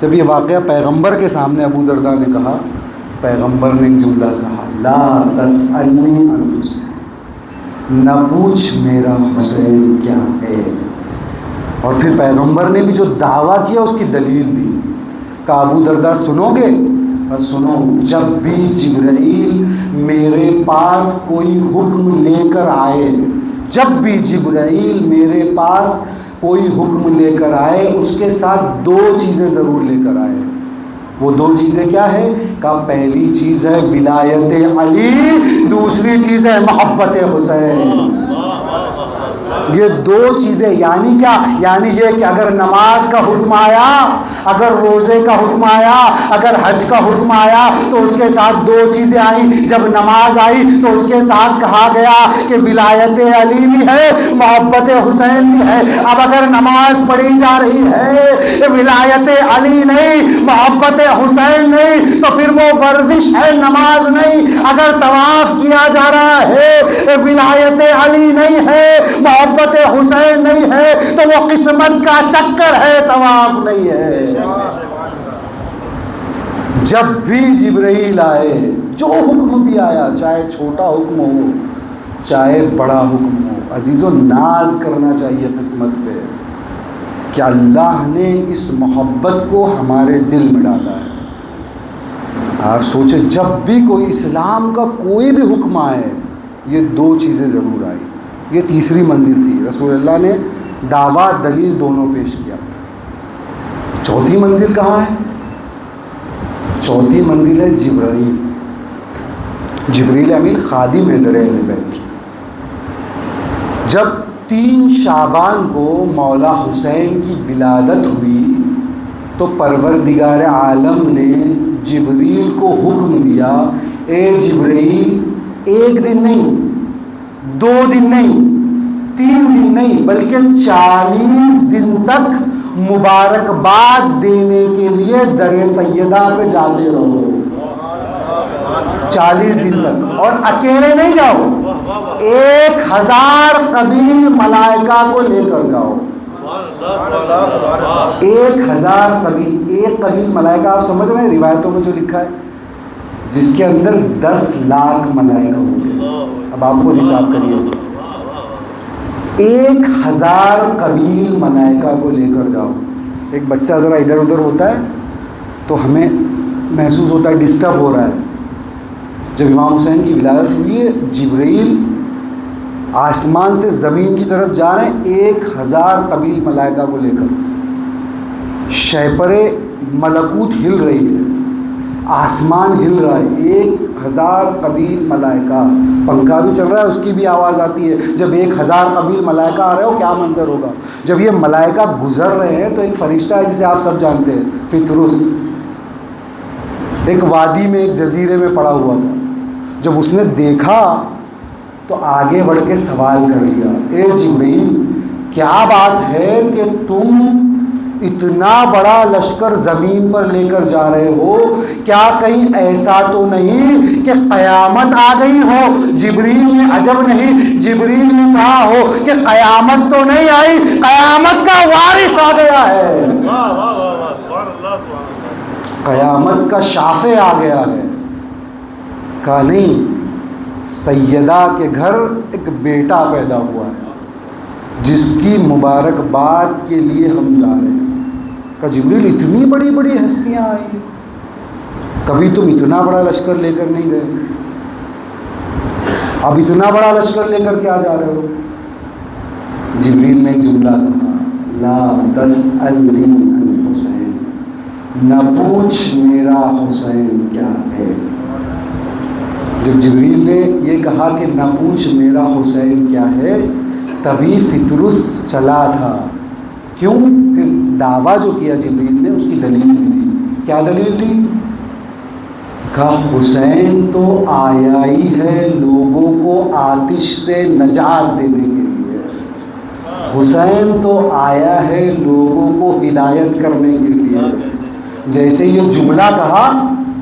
[SPEAKER 1] جب یہ واقعہ پیغمبر کے سامنے ابو درداء نے کہا، پیغمبر نے ایک جملہ کہا، لا تسألنی عن حسین، نہ پوچھ میرا حسین کیا ہے۔ اور پھر پیغمبر نے بھی جو دعویٰ کیا اس کی دلیل دی، کہا ابو درداء سنو گے؟ اور سنو، جب بھی جبرائیل میرے پاس کوئی حکم لے کر آئے، جب بھی جبرائیل میرے پاس کوئی حکم لے کر آئے، اس کے ساتھ دو چیزیں ضرور لے کر آئے۔ وہ دو چیزیں کیا ہے؟ کہا پہلی چیز ہے ولایت علی، دوسری چیز ہے محبت حسین۔ یہ دو چیزیں یعنی کیا؟ یعنی یہ کہ اگر نماز کا حکم آیا، اگر روزے کا حکم آیا، اگر حج کا حکم آیا تو اس کے ساتھ دو چیزیں آئیں۔ جب نماز آئی تو اس کے ساتھ کہا گیا کہ ولایت علی بھی ہے، محبت حسین بھی ہے۔ اب اگر نماز پڑھی جا رہی ہے، ولایت علی نہیں، محبت حسین نہیں، تو پھر وہ ورزش ہے، نماز نہیں۔ اگر طواف کیا جا رہا ہے، ولایت علی نہیں ہے، محبت حسین نہیں ہے، تو وہ قسمت کا چکر ہے، طواف نہیں ہے۔ جب بھی جبرائیل آئے، جو حکم بھی آیا، چاہے چھوٹا حکم ہو چاہے بڑا حکم ہو، عزیزو ناز کرنا چاہیے قسمت پہ کہ اللہ نے اس محبت کو ہمارے دل میں ڈالا ہے۔ آپ سوچیں، جب بھی کوئی اسلام کا کوئی بھی حکم آئے، یہ 2 چیزیں ضرور آئی. یہ تیسری منزل تھی. رسول اللہ نے دعویٰ دلیل دونوں پیش کیا. چوتھی منزل کہاں ہے؟ چوتھی منزل ہے جبرائیل. جبریل امین خادم ہے در اہل بیت. جب 3 شعبان کو مولا حسین کی ولادت ہوئی تو پروردگار عالم نے جبریل کو حکم دیا، اے جبریل 1 دن نہیں، 2 دن نہیں، 3 دن نہیں، بلکہ 40 دن تک مبارکباد دینے کے لیے در سیدہ پہ جاتے رہو. 40 دن تک، اور اکیلے نہیں جاؤ، 1000 قبیل ملائکہ کو لے کر جاؤ. 1000 قبیل، ایک قبیل ملائکہ آپ سمجھ رہے ہیں روایتوں میں جو لکھا ہے، جس کے اندر 10 لاکھ ملائکہ ہوں گے. اب آپ خود حساب کریے. 1000 قبیل ملائکہ کو لے کر جاؤ. ایک بچہ ذرا ادھر ادھر ہوتا ہے تو ہمیں محسوس ہوتا ہے ڈسٹرب ہو رہا ہے. جب امام حسین کی ولادت ہوئی ہے، جبرائیل آسمان سے زمین کی طرف جا رہے ہیں 1000 قبیل ملائکہ کو لے کر. شہپر ملکوت ہل رہی ہے، آسمان ہل رہا ہے. 1000 قبیل ملائکہ، پنکھا بھی چل رہا ہے، اس کی بھی آواز آتی ہے. جب 1000 قبیل ملائکہ آ رہے ہو کیا منظر ہوگا. جب یہ ملائکہ گزر رہے ہیں تو ایک فرشتہ ہے جسے آپ سب جانتے ہیں، فطرس، ایک وادی میں ایک جزیرے میں پڑا ہوا تھا. جب اس نے دیکھا تو آگے بڑھ کے سوال کر لیا، اے جبرائیل کیا بات ہے کہ تم اتنا بڑا لشکر زمین پر لے کر جا رہے ہو؟ کیا کہیں ایسا تو نہیں کہ قیامت آ گئی ہو؟ جبرائیل نے عجب نہیں، جبرائیل نے کہا ہو کہ قیامت تو نہیں آئی، قیامت کا وارث آ گیا ہے، قیامت کا شافع آ گیا ہے. کہا نہیں، سیدہ کے گھر ایک بیٹا پیدا ہوا ہے جس کی مبارکباد کے لیے ہم جا رہے ہیں. کہ جبریل اتنی بڑی بڑی ہستیاں آئی، کبھی تم اتنا بڑا لشکر لے کر نہیں گئے، اب اتنا بڑا لشکر لے کر کیا جا رہے ہو؟ جبریل نے ایک جملہ کہا، لا تسألنی عن حسین، نہ پوچھ میرا حسین کیا ہے. جب جبریل نے یہ کہا کہ نہ پوچھ میرا حسین کیا ہے، تبھی فطرس چلا تھا. کیوں؟ پھر دعویٰ جو کیا جبریل نے اس کی دلیل تھی. کیا دلیل تھی؟ کہا حسین تو آیا ہی ہے لوگوں کو آتش سے نجات دینے کے لیے، حسین تو آیا ہے لوگوں کو ہدایت کرنے کے لیے. جیسے یہ جملہ کہا،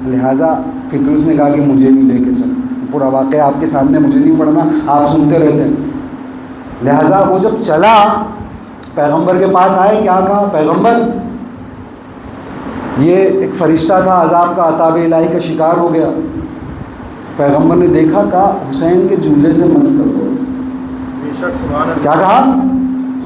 [SPEAKER 1] لہٰذا فطرس نے کہا کہ مجھے بھی لے کے چلو. پورا واقعہ آپ کے سامنے، مجھے نہیں پڑھنا، آپ سنتے رہتے ہیں. لہٰذا وہ جب چلا پیغمبر کے پاس آئے، کیا کہا؟ پیغمبر، یہ ایک فرشتہ تھا عذاب کا، عذاب الہی کا شکار ہو گیا. پیغمبر نے دیکھا، کہا حسین کے جھولے سے مس کر دو. کیا کہا؟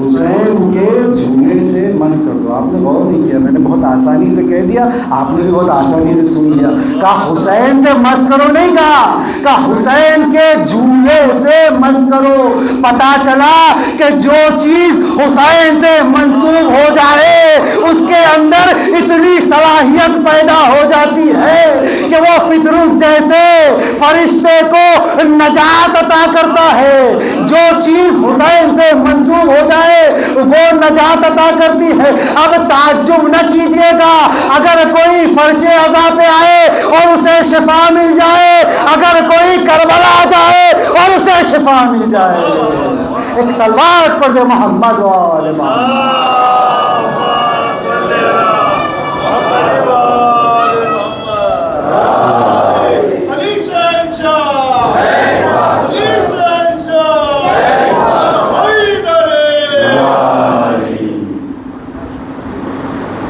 [SPEAKER 1] حسین کے جھولے سے مس کر دو. آپ نے غور نہیں کیا، میں نے بہت آسانی سے کہہ دیا، آپ نے بھی بہت آسانی سے سن لیا. کہا حسین سے مس کرو نہیں کہا حسین کے جھولے سے مس کرو. پتا چلا کہ جو چیز حسین سے منسوب ہو جائے اس کے اندر اتنی صلاحیت پیدا ہو جاتی ہے کہ وہ فطرس جیسے فرشتے کو نجات عطا کرتا ہے. جو چیز حسین سے منسوب ہو جائے وہ نجات عطا کرتی ہے. اب تعجب نہ کیجیے گا اگر کوئی فرش عزا پہ آئے اور اسے شفا مل جائے، اگر کوئی کربلا آ جائے اور اسے شفا مل جائے. ایک صلوات پڑھ دے محمد و آل محمد.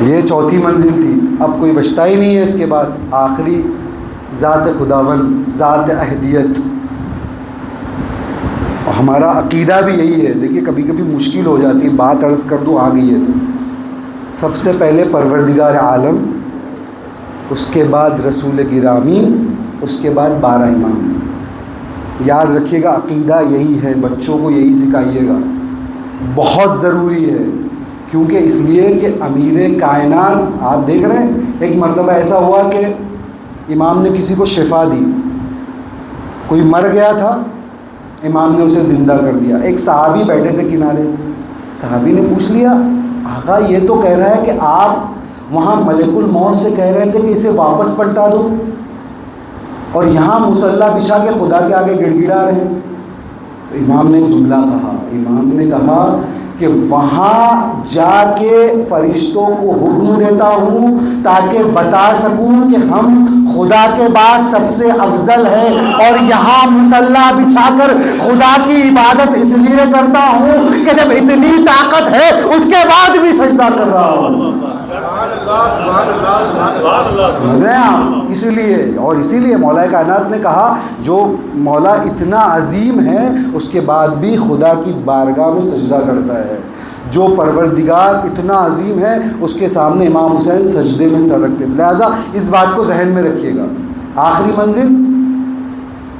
[SPEAKER 1] یہ چوتھی منزل تھی. اب کوئی بچتا ہی نہیں ہے اس کے بعد. آخری ذات خداوند، ذات احدیت. اور ہمارا عقیدہ بھی یہی ہے. دیکھیے کبھی کبھی مشکل ہو جاتی ہے، بات عرض کر دوں آ گئی ہے تو. سب سے پہلے پروردگار عالم، اس کے بعد رسول گرامی، اس کے بعد 12 امام. یاد رکھیے گا عقیدہ یہی ہے، بچوں کو یہی سکھائیے گا، بہت ضروری ہے، کیونکہ اس لیے کہ امیر کائنات آپ دیکھ رہے ہیں، ایک مرتبہ ایسا ہوا کہ امام نے کسی کو شفا دی، کوئی مر گیا تھا، امام نے اسے زندہ کر دیا، ایک صحابی بیٹھے تھے کنارے، صحابی نے پوچھ لیا آقا یہ تو کہہ رہا ہے کہ آپ وہاں ملک الموت سے کہہ رہے تھے کہ اسے واپس پلٹا دو، اور یہاں مصلی بچھا کے خدا کے آگے گڑ گڑا رہے ہیں۔ تو امام نے جملہ کہا، امام نے کہا کہ وہاں جا کے فرشتوں کو حکم دیتا ہوں تاکہ بتا سکوں کہ ہم خدا کے بعد سب سے افضل ہے، اور یہاں مصلی بچھا کر خدا کی عبادت اس لیے کرتا ہوں کہ جب اتنی طاقت ہے اس کے بعد بھی سجدہ کر رہا ہوں۔ سمجھ رہے ہیں آپ؟ اسی لیے مولا کائنات نے کہا جو مولا اتنا عظیم ہے اس کے بعد بھی خدا کی بارگاہ میں سجدہ کرتا ہے، جو پروردگار اتنا عظیم ہے اس کے سامنے امام حسین سجدے میں سر رکھتے ہیں۔ لہٰذا اس بات کو ذہن میں رکھیے گا، آخری منزل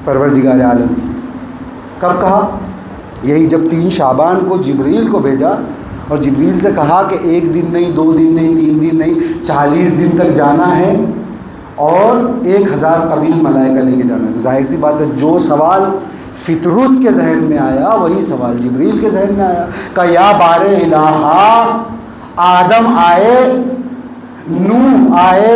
[SPEAKER 1] پروردگار عالم کی۔ کب کہا؟ یہی جب 3 شعبان کو جبریل کو بھیجا اور جبریل سے کہا کہ 1 دن نہیں، 2 دن نہیں، 3 دن نہیں، 40 دن تک جانا ہے اور 1000 قبیل ملائکہ لے کے جانا ہے۔ تو ظاہر سی بات ہے جو سوال فطرس کے ذہن میں آیا وہی سوال جبریل کے ذہن میں آیا کہ یا بار الہ، آدم آئے، نوح آئے،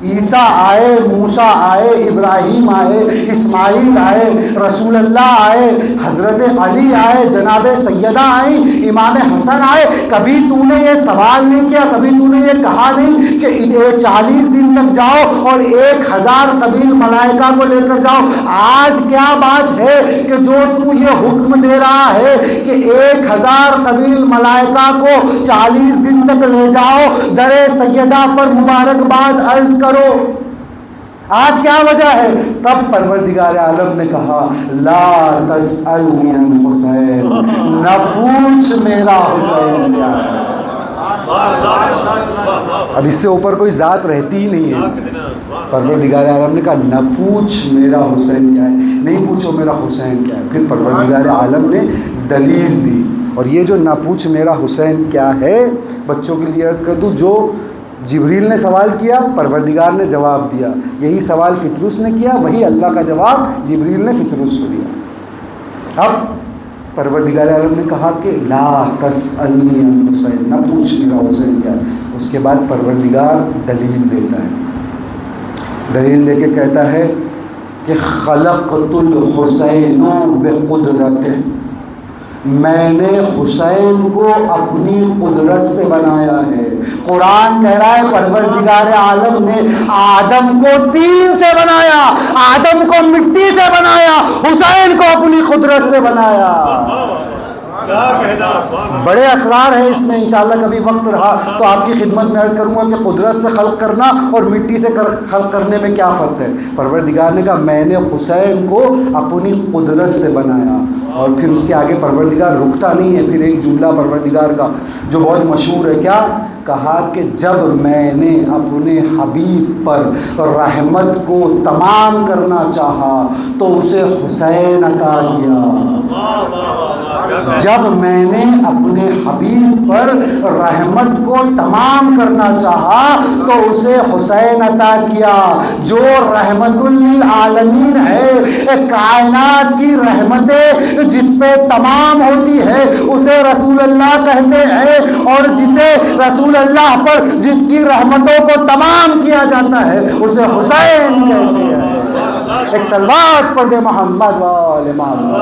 [SPEAKER 1] عیسیٰ آئے، موسیٰ آئے، ابراہیم آئے، اسماعیل آئے، رسول اللہ آئے، حضرت علی آئے، جناب سیدہ آئیں، امام حسن آئے، کبھی تو نے یہ سوال نہیں کیا، کبھی تو نے یہ کہا نہیں کہ 40 دن تک جاؤ اور 1000 قبیل ملائکہ کو لے کر جاؤ۔ آج کیا بات ہے کہ جو تو یہ حکم دے رہا ہے کہ 1000 قبیل ملائکہ کو 40 دن تک لے جاؤ، در سیدہ پر مبارکباد عرض کرو، آج کیا وجہ ہے؟ تب پروردگار عالم نے کہا لا تسألنی عن حسین، نہ پوچھ میرا حسین کیا ہے۔ اب اس سے اوپر کوئی ذات رہتی ہی نہیں ہے۔ پروردگار عالم نے کہا نہ پوچھ میرا حسین کیا ہے، نہیں پوچھو میرا حسین کیا ہے۔ پھر پروردگار عالم نے دلیل دی، اور یہ جو نہ پوچھ میرا حسین کیا ہے، بچوں کے لیے عرض کر دوں، جو جبریل نے سوال کیا پروردگار نے جواب دیا، یہی سوال فطرس نے کیا، وہی اللہ کا جواب جبریل نے فطرس کو دیا۔ اب پروردگار عالم نے کہا کہ لا تسألنی عن حسین، نہ پوچھ میرا حسین کیا ہے۔ اس کے بعد پروردگار دلیل دیتا ہے، دلیل دے کے کہتا ہے کہ خلقت الحسین بقدرتہ، میں نے حسین کو اپنی قدرت سے بنایا ہے۔ قرآن کہہ رہا ہے پروردگار عالم نے آدم کو تین سے بنایا، آدم کو مٹی سے بنایا، حسین کو اپنی قدرت سے بنایا۔ بڑے اسرار ہیں اس میں، انشاءاللہ کبھی وقت رہا تو آپ کی خدمت میں عرض کروں گا کہ قدرت سے خلق کرنا اور مٹی سے خلق کرنے میں کیا فرق ہے۔ پروردگار نے کہا میں نے حسین کو اپنی قدرت سے بنایا، اور پھر اس کے آگے پروردگار رکتا نہیں ہے، پھر ایک جملہ پروردگار کا جو بہت مشہور ہے، کیا کہا کہ جب میں نے اپنے حبیب پر رحمت کو تمام کرنا چاہا تو اسے حسین عطا کیا۔ جب میں نے اپنے حبیب پر رحمت کو تمام کرنا چاہا تو اسے حسین عطا کیا، جو رحمت للعالمین ہے، کائنات کی رحمتیں جس پہ تمام ہوتی ہے اسے رسول اللہ کہتے ہیں، اور جسے رسول اللہ پر جس کی رحمتوں کو تمام کیا جاتا ہے اسے حسین کہتے ہیں۔ ایک صلوات پڑھ دے محمد وآل محمد۔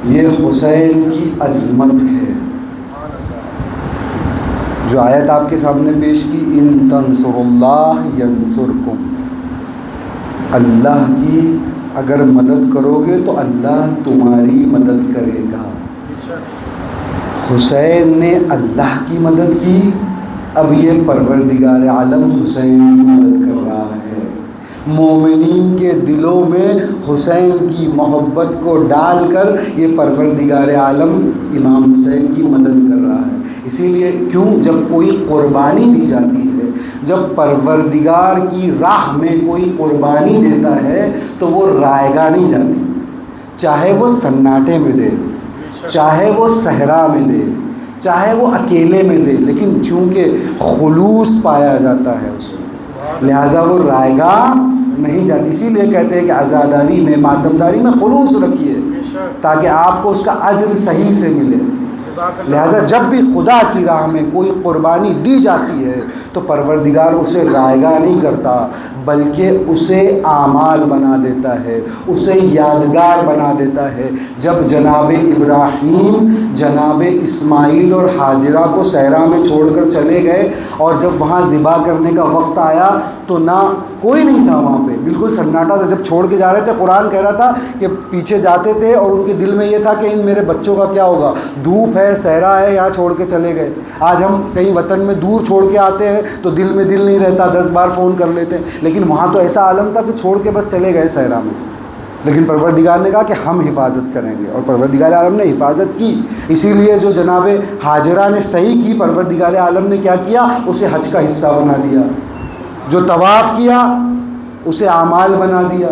[SPEAKER 1] یہ حسین کی عظمت ہے. جو آیت آپ کے سامنے پیش کی، ان تنصروا اللہ ینصرکم، اللہ کی اگر مدد کرو گے تو اللہ تمہاری مدد کرے گا. حسین نے اللہ کی مدد کی، اب یہ پروردگار عالم حسین کی مدد کر رہا ہے. مومنین کے دلوں میں حسین کی محبت کو ڈال کر یہ پروردگار عالم امام حسین کی مدد کر رہا ہے. اسی لیے کیوں جب کوئی قربانی دی جاتی ہے، جب پروردگار کی راہ میں کوئی قربانی دیتا ہے تو وہ رائے گاہ نہیں جاتی، چاہے وہ سناٹے میں دے، چاہے وہ صحرا میں دے، چاہے وہ اکیلے میں دے، لیکن چونکہ خلوص پایا جاتا ہے اس میں، لہٰذا وہ رائے گاہ نہیں جاتی. اسی لیے کہتے ہیں کہ عزاداری میں، ماتمداری میں خلوص رکھیے تاکہ آپ کو اس کا اجر صحیح سے ملے. لہٰذا جب بھی خدا کی راہ میں کوئی قربانی دی جاتی ہے تو پروردگار اسے رائے گاہ نہیں کرتا، بلکہ اسے اعمال بنا دیتا ہے، اسے یادگار بنا دیتا ہے. جب جناب ابراہیم جناب اسماعیل اور حاجرہ کو صحرا میں چھوڑ کر چلے گئے اور جب وہاں ذبح کرنے کا وقت آیا تو نہ کوئی نہیں تھا وہاں پہ، بالکل سناٹا تھا. جب چھوڑ کے جا رہے تھے قرآن کہہ رہا تھا کہ پیچھے جاتے تھے اور ان کے دل میں یہ تھا کہ ان میرے بچوں کا کیا ہوگا، دھوپ ہے، صحرا ہے، یہاں چھوڑ کے چلے گئے. آج ہم کہیں وطن میں دور چھوڑ کے آتے ہیں تو دل میں دل نہیں رہتا، 10 بار فون کر لیتے ہیں، لیکن وہاں تو ایسا عالم تھا کہ چھوڑ کے بس چلے گئے صحرا میں. لیکن پروردگار نے کہا کہ ہم حفاظت کریں گے، اور پروردگار عالم نے حفاظت کی. اسی لیے جو جناب حاجرہ نے صحیح کی، پروردگار عالم نے کیا کیا، اسے حج کا حصہ بنا دیا. جو طواف کیا اسے اعمال بنا دیا،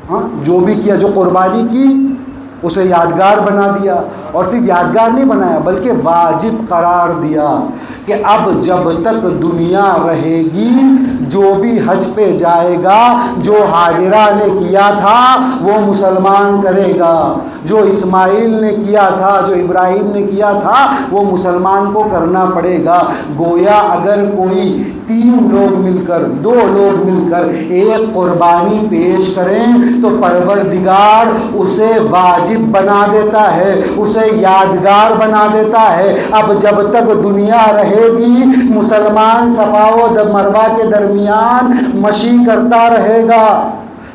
[SPEAKER 1] ہاں جو بھی کیا، جو قربانی کی اسے یادگار بنا دیا. اور صرف یادگار نہیں بنایا بلکہ واجب قرار دیا کہ اب جب تک دنیا رہے گی جو بھی حج پہ جائے گا، جو حاجرہ نے کیا تھا وہ مسلمان کرے گا، جو اسماعیل نے کیا تھا، جو ابراہیم نے کیا تھا وہ مسلمان کو کرنا پڑے گا. گویا اگر کوئی 3 لوگ مل کر، 2 لوگ مل کر ایک قربانی پیش کریں تو پروردگار اسے واجب بنا دیتا ہے، اسے یادگار بنا دیتا ہے. اب جب تک دنیا رہے گی مسلمان صفا و مروہ کے درمیان مشی کرتا رہے گا،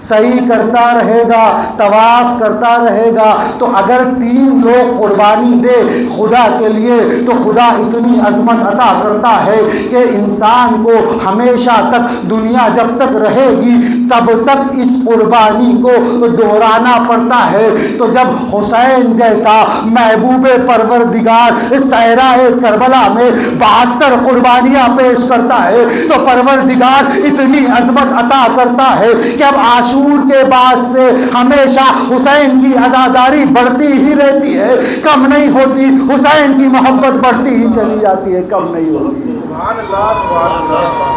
[SPEAKER 1] صحیح کرتا رہے گا، طواف کرتا رہے گا. تو اگر 3 لوگ قربانی دے خدا کے لیے تو خدا اتنی عظمت عطا کرتا ہے کہ انسان کو ہمیشہ تک، دنیا جب تک رہے گی تب تک اس قربانی کو دہرانا پڑتا ہے. تو جب حسین جیسا محبوب پروردگار صحرائے کربلا میں 72 قربانیاں پیش کرتا ہے تو پروردگار اتنی عظمت عطا کرتا ہے کہ اب عاشور کے بعد سے ہمیشہ حسین کی عزاداری بڑھتی ہی رہتی ہے، کم نہیں ہوتی. حسین کی محبت بڑھتی ہی چلی جاتی ہے، کم نہیں ہوتی.
[SPEAKER 2] سبحان اللہ، سبحان اللہ.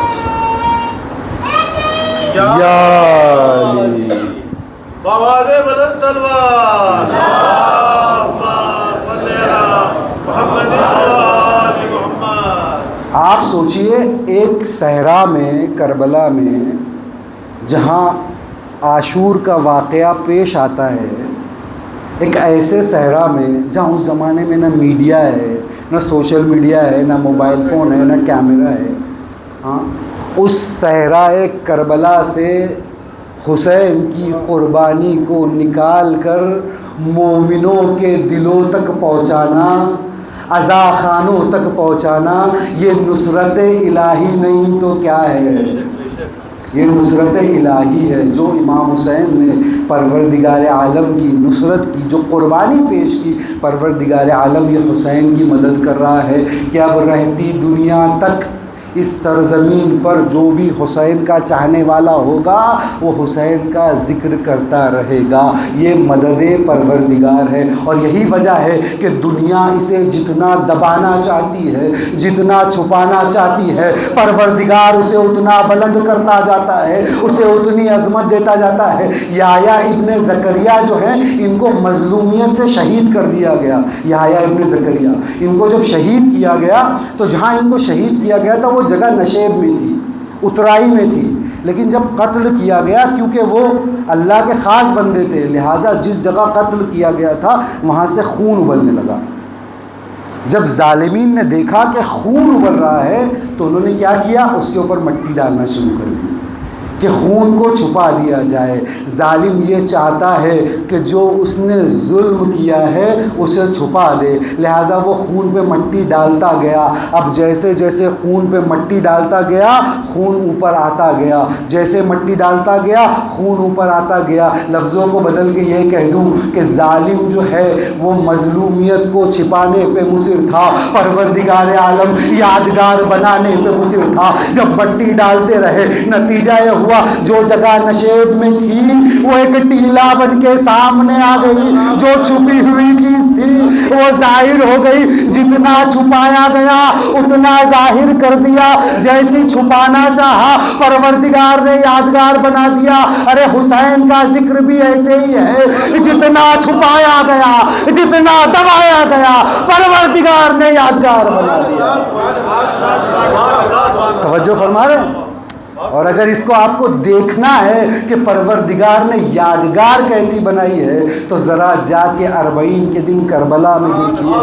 [SPEAKER 1] یا علی
[SPEAKER 2] بآواز بلند سلوات، اللہم صلی علی محمد و آل محمد.
[SPEAKER 1] آپ سوچئے ایک صحرا میں، کربلا میں، جہاں عاشور کا واقعہ پیش آتا ہے، ایک ایسے صحرا میں جہاں اس زمانے میں نہ میڈیا ہے، نہ سوشل میڈیا ہے، نہ موبائل فون ہے، نہ کیمرہ ہے، ہاں اس صحرائے کربلا سے حسین کی قربانی کو نکال کر مومنوں کے دلوں تک پہنچانا، عزا خانوں تک پہنچانا، یہ نصرت الہی نہیں تو کیا ہے؟ یہ نصرت الہی ہے جو امام حسین نے پروردگار عالم کی نصرت کی، جو قربانی پیش کی. پروردگار عالم یہ حسین کی مدد کر رہا ہے کہ اب رہتی دنیا تک اس سرزمین پر جو بھی حسین کا چاہنے والا ہوگا وہ حسین کا ذکر کرتا رہے گا. یہ مدد پروردگار ہے، اور یہی وجہ ہے کہ دنیا اسے جتنا دبانا چاہتی ہے، جتنا چھپانا چاہتی ہے، پروردگار اسے اتنا بلند کرتا جاتا ہے، اسے اتنی عظمت دیتا جاتا ہے. یحییٰ ابن زکریا جو ہیں ان کو مظلومیت سے شہید کر دیا گیا. یحییٰ ابن زکریا ان کو جب شہید کیا گیا تو جہاں ان کو شہید کیا گیا تھا وہ جگہ نشیب میں تھی، اترائی میں تھی، لیکن جب قتل کیا گیا، کیونکہ وہ اللہ کے خاص بندے تھے، لہٰذا جس جگہ قتل کیا گیا تھا وہاں سے خون ابلنے لگا۔ جب ظالمین نے دیکھا کہ خون ابل رہا ہے تو انہوں نے کیا کیا؟ اس کے اوپر مٹی ڈالنا شروع کر دی کہ خون کو چھپا دیا جائے۔ ظالم یہ چاہتا ہے کہ جو اس نے ظلم کیا ہے اسے چھپا دے، لہٰذا وہ خون پہ مٹی ڈالتا گیا۔ اب جیسے جیسے خون پہ مٹی ڈالتا گیا خون اوپر آتا گیا، جیسے مٹی ڈالتا گیا خون اوپر آتا گیا۔ لفظوں کو بدل کے یہ کہہ دوں کہ ظالم جو ہے وہ مظلومیت کو چھپانے پہ مصر تھا، پروردگار عالم یادگار بنانے پہ مصر تھا۔ جب مٹی ڈالتے رہے نتیجہ یہ ہوا جو جگہ نشیب میں تھی وہ ایک ٹیلا بن کے سامنے آ گئی، جو چھپی ہوئی چیز تھی وہ ظاہر ہو گئی، جتنا چھپایا گیا اتنا ظاہر کر دیا، جیسی چھپانا چاہا پروردگار نے یادگار بنا دیا۔ ارے حسین کا ذکر بھی ایسے ہی ہے، جتنا چھپایا گیا جتنا دبایا گیا پروردگار نے یادگار بنا دیا۔ توجہ فرما رہے ہیں؟ اور اگر اس کو آپ کو دیکھنا ہے کہ پروردگار نے یادگار کیسی بنائی ہے تو ذرا جا کے 40 کے دن کربلا میں دیکھیے،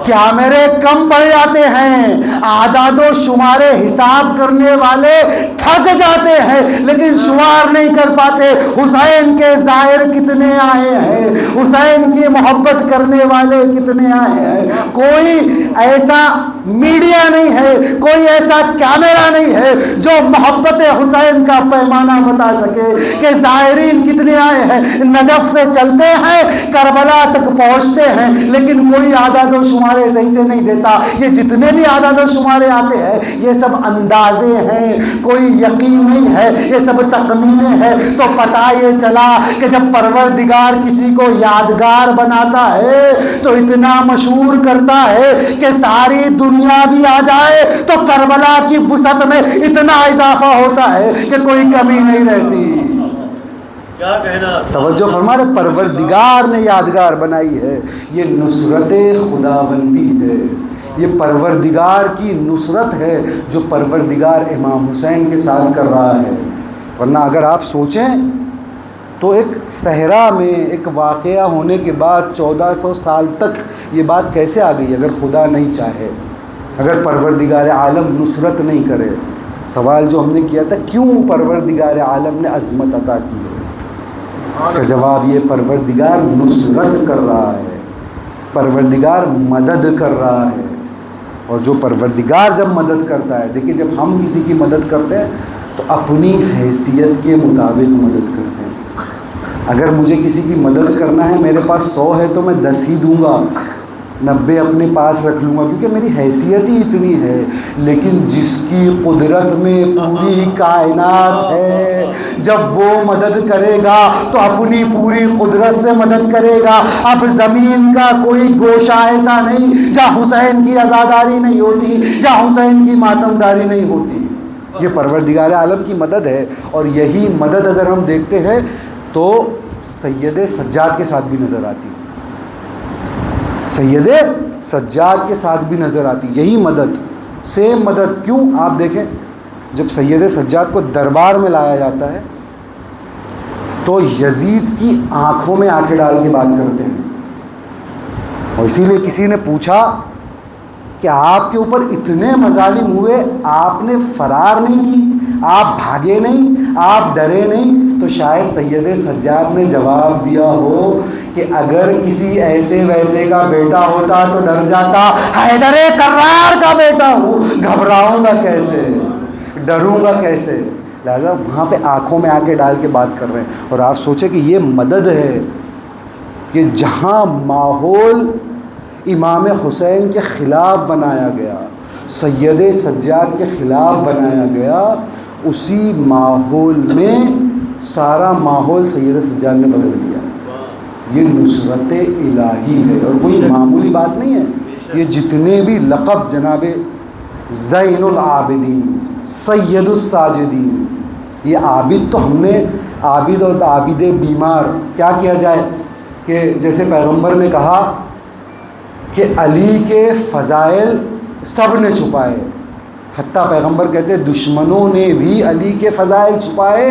[SPEAKER 1] کیا میرے کم پڑ جاتے ہیں، اعداد و شمارے حساب کرنے والے تھک جاتے ہیں لیکن شمار نہیں کر پاتے حسین کے ظاہر کتنے آئے ہیں، حسین کی محبت کرنے والے کتنے آئے ہیں۔ کوئی ایسا میڈیا نہیں ہے، کوئی ایسا کیمرہ نہیں ہے جو محبت حسین کا پیمانہ بتا سکے کہ ظاہرین کتنے آئے ہیں۔ نجف سے چلتے ہیں کربلا تک پہنچتے ہیں لیکن کوئی اعداد و شمارے صحیح سے نہیں دیتا۔ یہ جتنے بھی اعداد و شمارے آتے ہیں یہ سب اندازے ہیں، کوئی یقین نہیں ہے، یہ سب تخمینے ہیں۔ تو پتہ یہ چلا کہ جب پروردگار کسی کو یادگار بناتا ہے تو اتنا مشہور کرتا ہے کہ ساری دنیا بھی آ جائے تو کربلا کی وسعت میں اتنا اضافہ ہوتا ہے کہ کوئی کمی نہیں رہتی۔
[SPEAKER 2] کیا کہنا؟
[SPEAKER 1] توجہ فرما رہے، پروردگار نے یادگار بنائی ہے، یہ نصرت خداوندی ہے، یہ پروردگار کی نصرت ہے جو پروردگار امام حسین کے ساتھ کر رہا ہے۔ ورنہ اگر آپ سوچیں تو ایک صحرا میں ایک واقعہ ہونے کے بعد 1400 سال تک یہ بات کیسے آ گئی اگر خدا نہیں چاہے، اگر پروردگار عالم نصرت نہیں کرے؟ سوال جو ہم نے کیا تھا کیوں پروردگار عالم نے عظمت عطا کی ہے، اس کا جواب یہ پروردگار نصرت کر رہا ہے، پروردگار مدد کر رہا ہے۔ اور جو پروردگار جب مدد کرتا ہے، دیکھیے جب ہم کسی کی مدد کرتے ہیں تو اپنی حیثیت کے مطابق مدد کرتے ہیں۔ اگر مجھے کسی کی مدد کرنا ہے، میرے پاس 100 ہے تو میں 10 ہی دوں گا، 90 اپنے پاس رکھ لوں گا کیونکہ میری حیثیت ہی اتنی ہے۔ لیکن جس کی قدرت میں پوری کائنات ہے، جب وہ مدد کرے گا تو اپنی پوری قدرت سے مدد کرے گا۔ اب زمین کا کوئی گوشہ ایسا نہیں جہاں حسین کی عزاداری نہیں ہوتی، جہاں حسین کی ماتمداری نہیں ہوتی۔ یہ پروردگار عالم کی مدد ہے، اور یہی مدد اگر ہم دیکھتے ہیں تو سید سجاد کے ساتھ بھی نظر آتی، سید سجاد کے ساتھ بھی نظر آتی یہی مدد، سیم مدد۔ کیوں؟ آپ دیکھیں جب سید سجاد کو دربار میں لایا جاتا ہے تو یزید کی آنکھوں میں آنکھیں ڈال کے بات کرتے ہیں، اور اسی لیے کسی نے پوچھا کہ آپ کے اوپر اتنے مظالم ہوئے، آپ نے فرار نہیں کی، آپ بھاگے نہیں، آپ ڈرے نہیں؟ تو شاید سید سجاد نے جواب دیا ہو کہ اگر کسی ایسے ویسے کا بیٹا ہوتا تو ڈر جاتا، حیدر کرار کا بیٹا ہوں، گھبراؤں گا کیسے، ڈروں گا کیسے؟ لہذا وہاں پہ آنکھوں میں آ کے ڈال کے بات کر رہے ہیں۔ اور آپ سوچیں کہ یہ مدد ہے کہ جہاں ماحول امام حسین کے خلاف بنایا گیا، سید سجاد کے خلاف بنایا گیا، اسی ماحول میں سارا ماحول سید سجاد نے بدل دیا۔ یہ نصرت الہی ہے اور کوئی معمولی بات نہیں ہے۔ یہ جتنے بھی لقب جناب زین العابدین، سید الساجدین، یہ عابد تو ہم نے عابد اور عابد بیمار کیا کیا جائے کہ جیسے پیغمبر نے کہا کہ علی کے فضائل سب نے چھپائے، حتیٰ پیغمبر کہتے ہیں دشمنوں نے بھی علی کے فضائل چھپائے،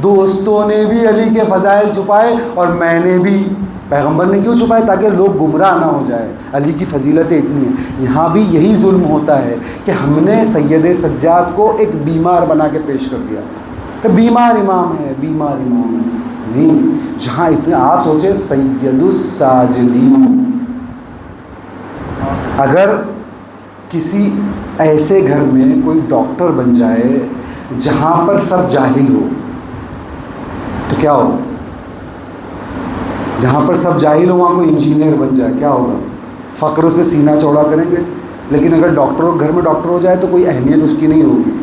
[SPEAKER 1] دوستوں نے بھی علی کے فضائل چھپائے، اور میں نے بھی۔ پیغمبر نے کیوں چھپائے؟ تاکہ لوگ گمراہ نہ ہو جائے۔ علی کی فضیلتیں اتنی ہیں۔ یہاں بھی یہی ظلم ہوتا ہے کہ ہم نے سید سجاد کو ایک بیمار بنا کے پیش کر دیا کہ بیمار امام ہے، بیمار امام ہے۔ نہیں، جہاں اتنے آپ سوچیں سید الساجدین، اگر کسی ایسے گھر میں کوئی ڈاکٹر بن جائے جہاں پر سب جاہل ہو تو کیا ہوگا؟ جہاں پر سب جاہل ہو وہاں کوئی انجینئر بن جائے کیا ہوگا؟ فقر سے سینہ چوڑا کریں گے۔ لیکن اگر گھر میں ڈاکٹر ہو جائے تو کوئی اہمیت اس کی نہیں ہوگی۔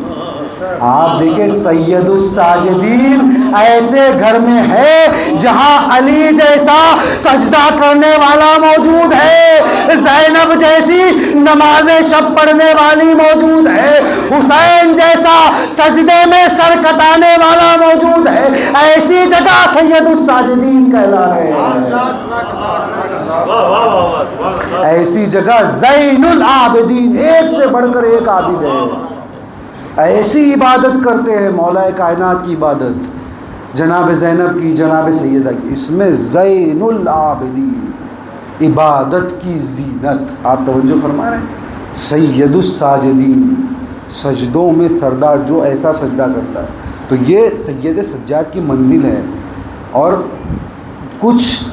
[SPEAKER 1] آپ دیکھیں سید الساجدین ایسے گھر میں ہے جہاں علی جیسا سجدہ کرنے والا موجود ہے، زینب جیسی نماز شب پڑھنے والی موجود ہے، حسین جیسا سجدے میں سر کٹانے والا موجود ہے۔ ایسی جگہ سید الساجدین کہلا رہے ہیں، ایسی جگہ زین العابدین، ایک سے بڑھ کر ایک عابد ہے، ایسی عبادت کرتے ہیں مولا کائنات کی عبادت، جناب زینب کی، جناب سیدہ کی، اس میں زین العابدین، عبادت کی زینت۔ آپ توجہ فرما رہے ہیں؟ سید الساجدین، سجدوں میں سردار، جو ایسا سجدہ کرتا ہے۔ تو یہ سید سجاد کی منزل ہے، اور کچھ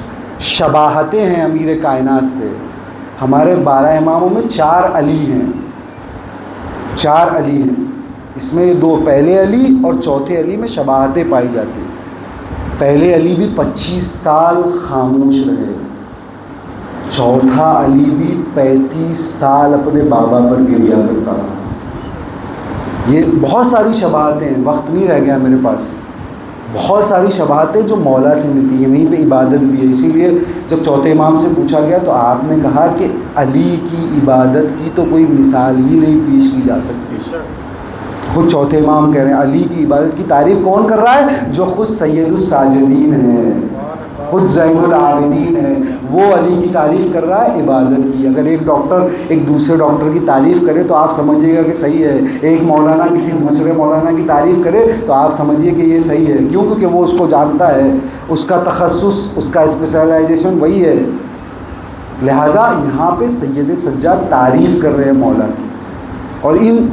[SPEAKER 1] شباہتیں ہیں امیر کائنات سے۔ ہمارے 12 اماموں میں 4 علی ہیں، 4 علی ہیں، اس میں 2 پہلے علی اور چوتھے علی میں شباہتیں پائی جاتی ہیں۔ پہلے علی بھی 25 سال خاموش رہے، چوتھا علی بھی 35 سال اپنے بابا پر گریا کرتا رہا۔ یہ بہت ساری شباہتیں ہیں، وقت نہیں رہ گیا میرے پاس، بہت ساری شباہتیں جو مولا سے ملتی ہیں، وہیں پہ عبادت بھی ہے۔ اسی لیے جب چوتھے امام سے پوچھا گیا تو آپ نے کہا کہ علی کی عبادت کی تو کوئی مثال ہی نہیں پیش کی جا سکتی۔ خود چوتھے امام کہہ رہے ہیں علی کی عبادت کی تعریف کون کر رہا ہے؟ جو خود سید الساجدین ہے، خود زین العابدین ہے، وہ علی کی تعریف کر رہا ہے عبادت کی۔ اگر ایک ڈاکٹر ایک دوسرے ڈاکٹر کی تعریف کرے تو آپ سمجھیے گا کہ صحیح ہے، ایک مولانا کسی دوسرے مولانا کی تعریف کرے تو آپ سمجھیے کہ یہ صحیح ہے، کیوں؟ کیونکہ وہ اس کو جانتا ہے، اس کا تخصص، اس کا اسپیشلائزیشن وہی ہے۔ لہٰذا یہاں پہ سید سجاد تعریف کر رہے ہیں مولا کی، اور ان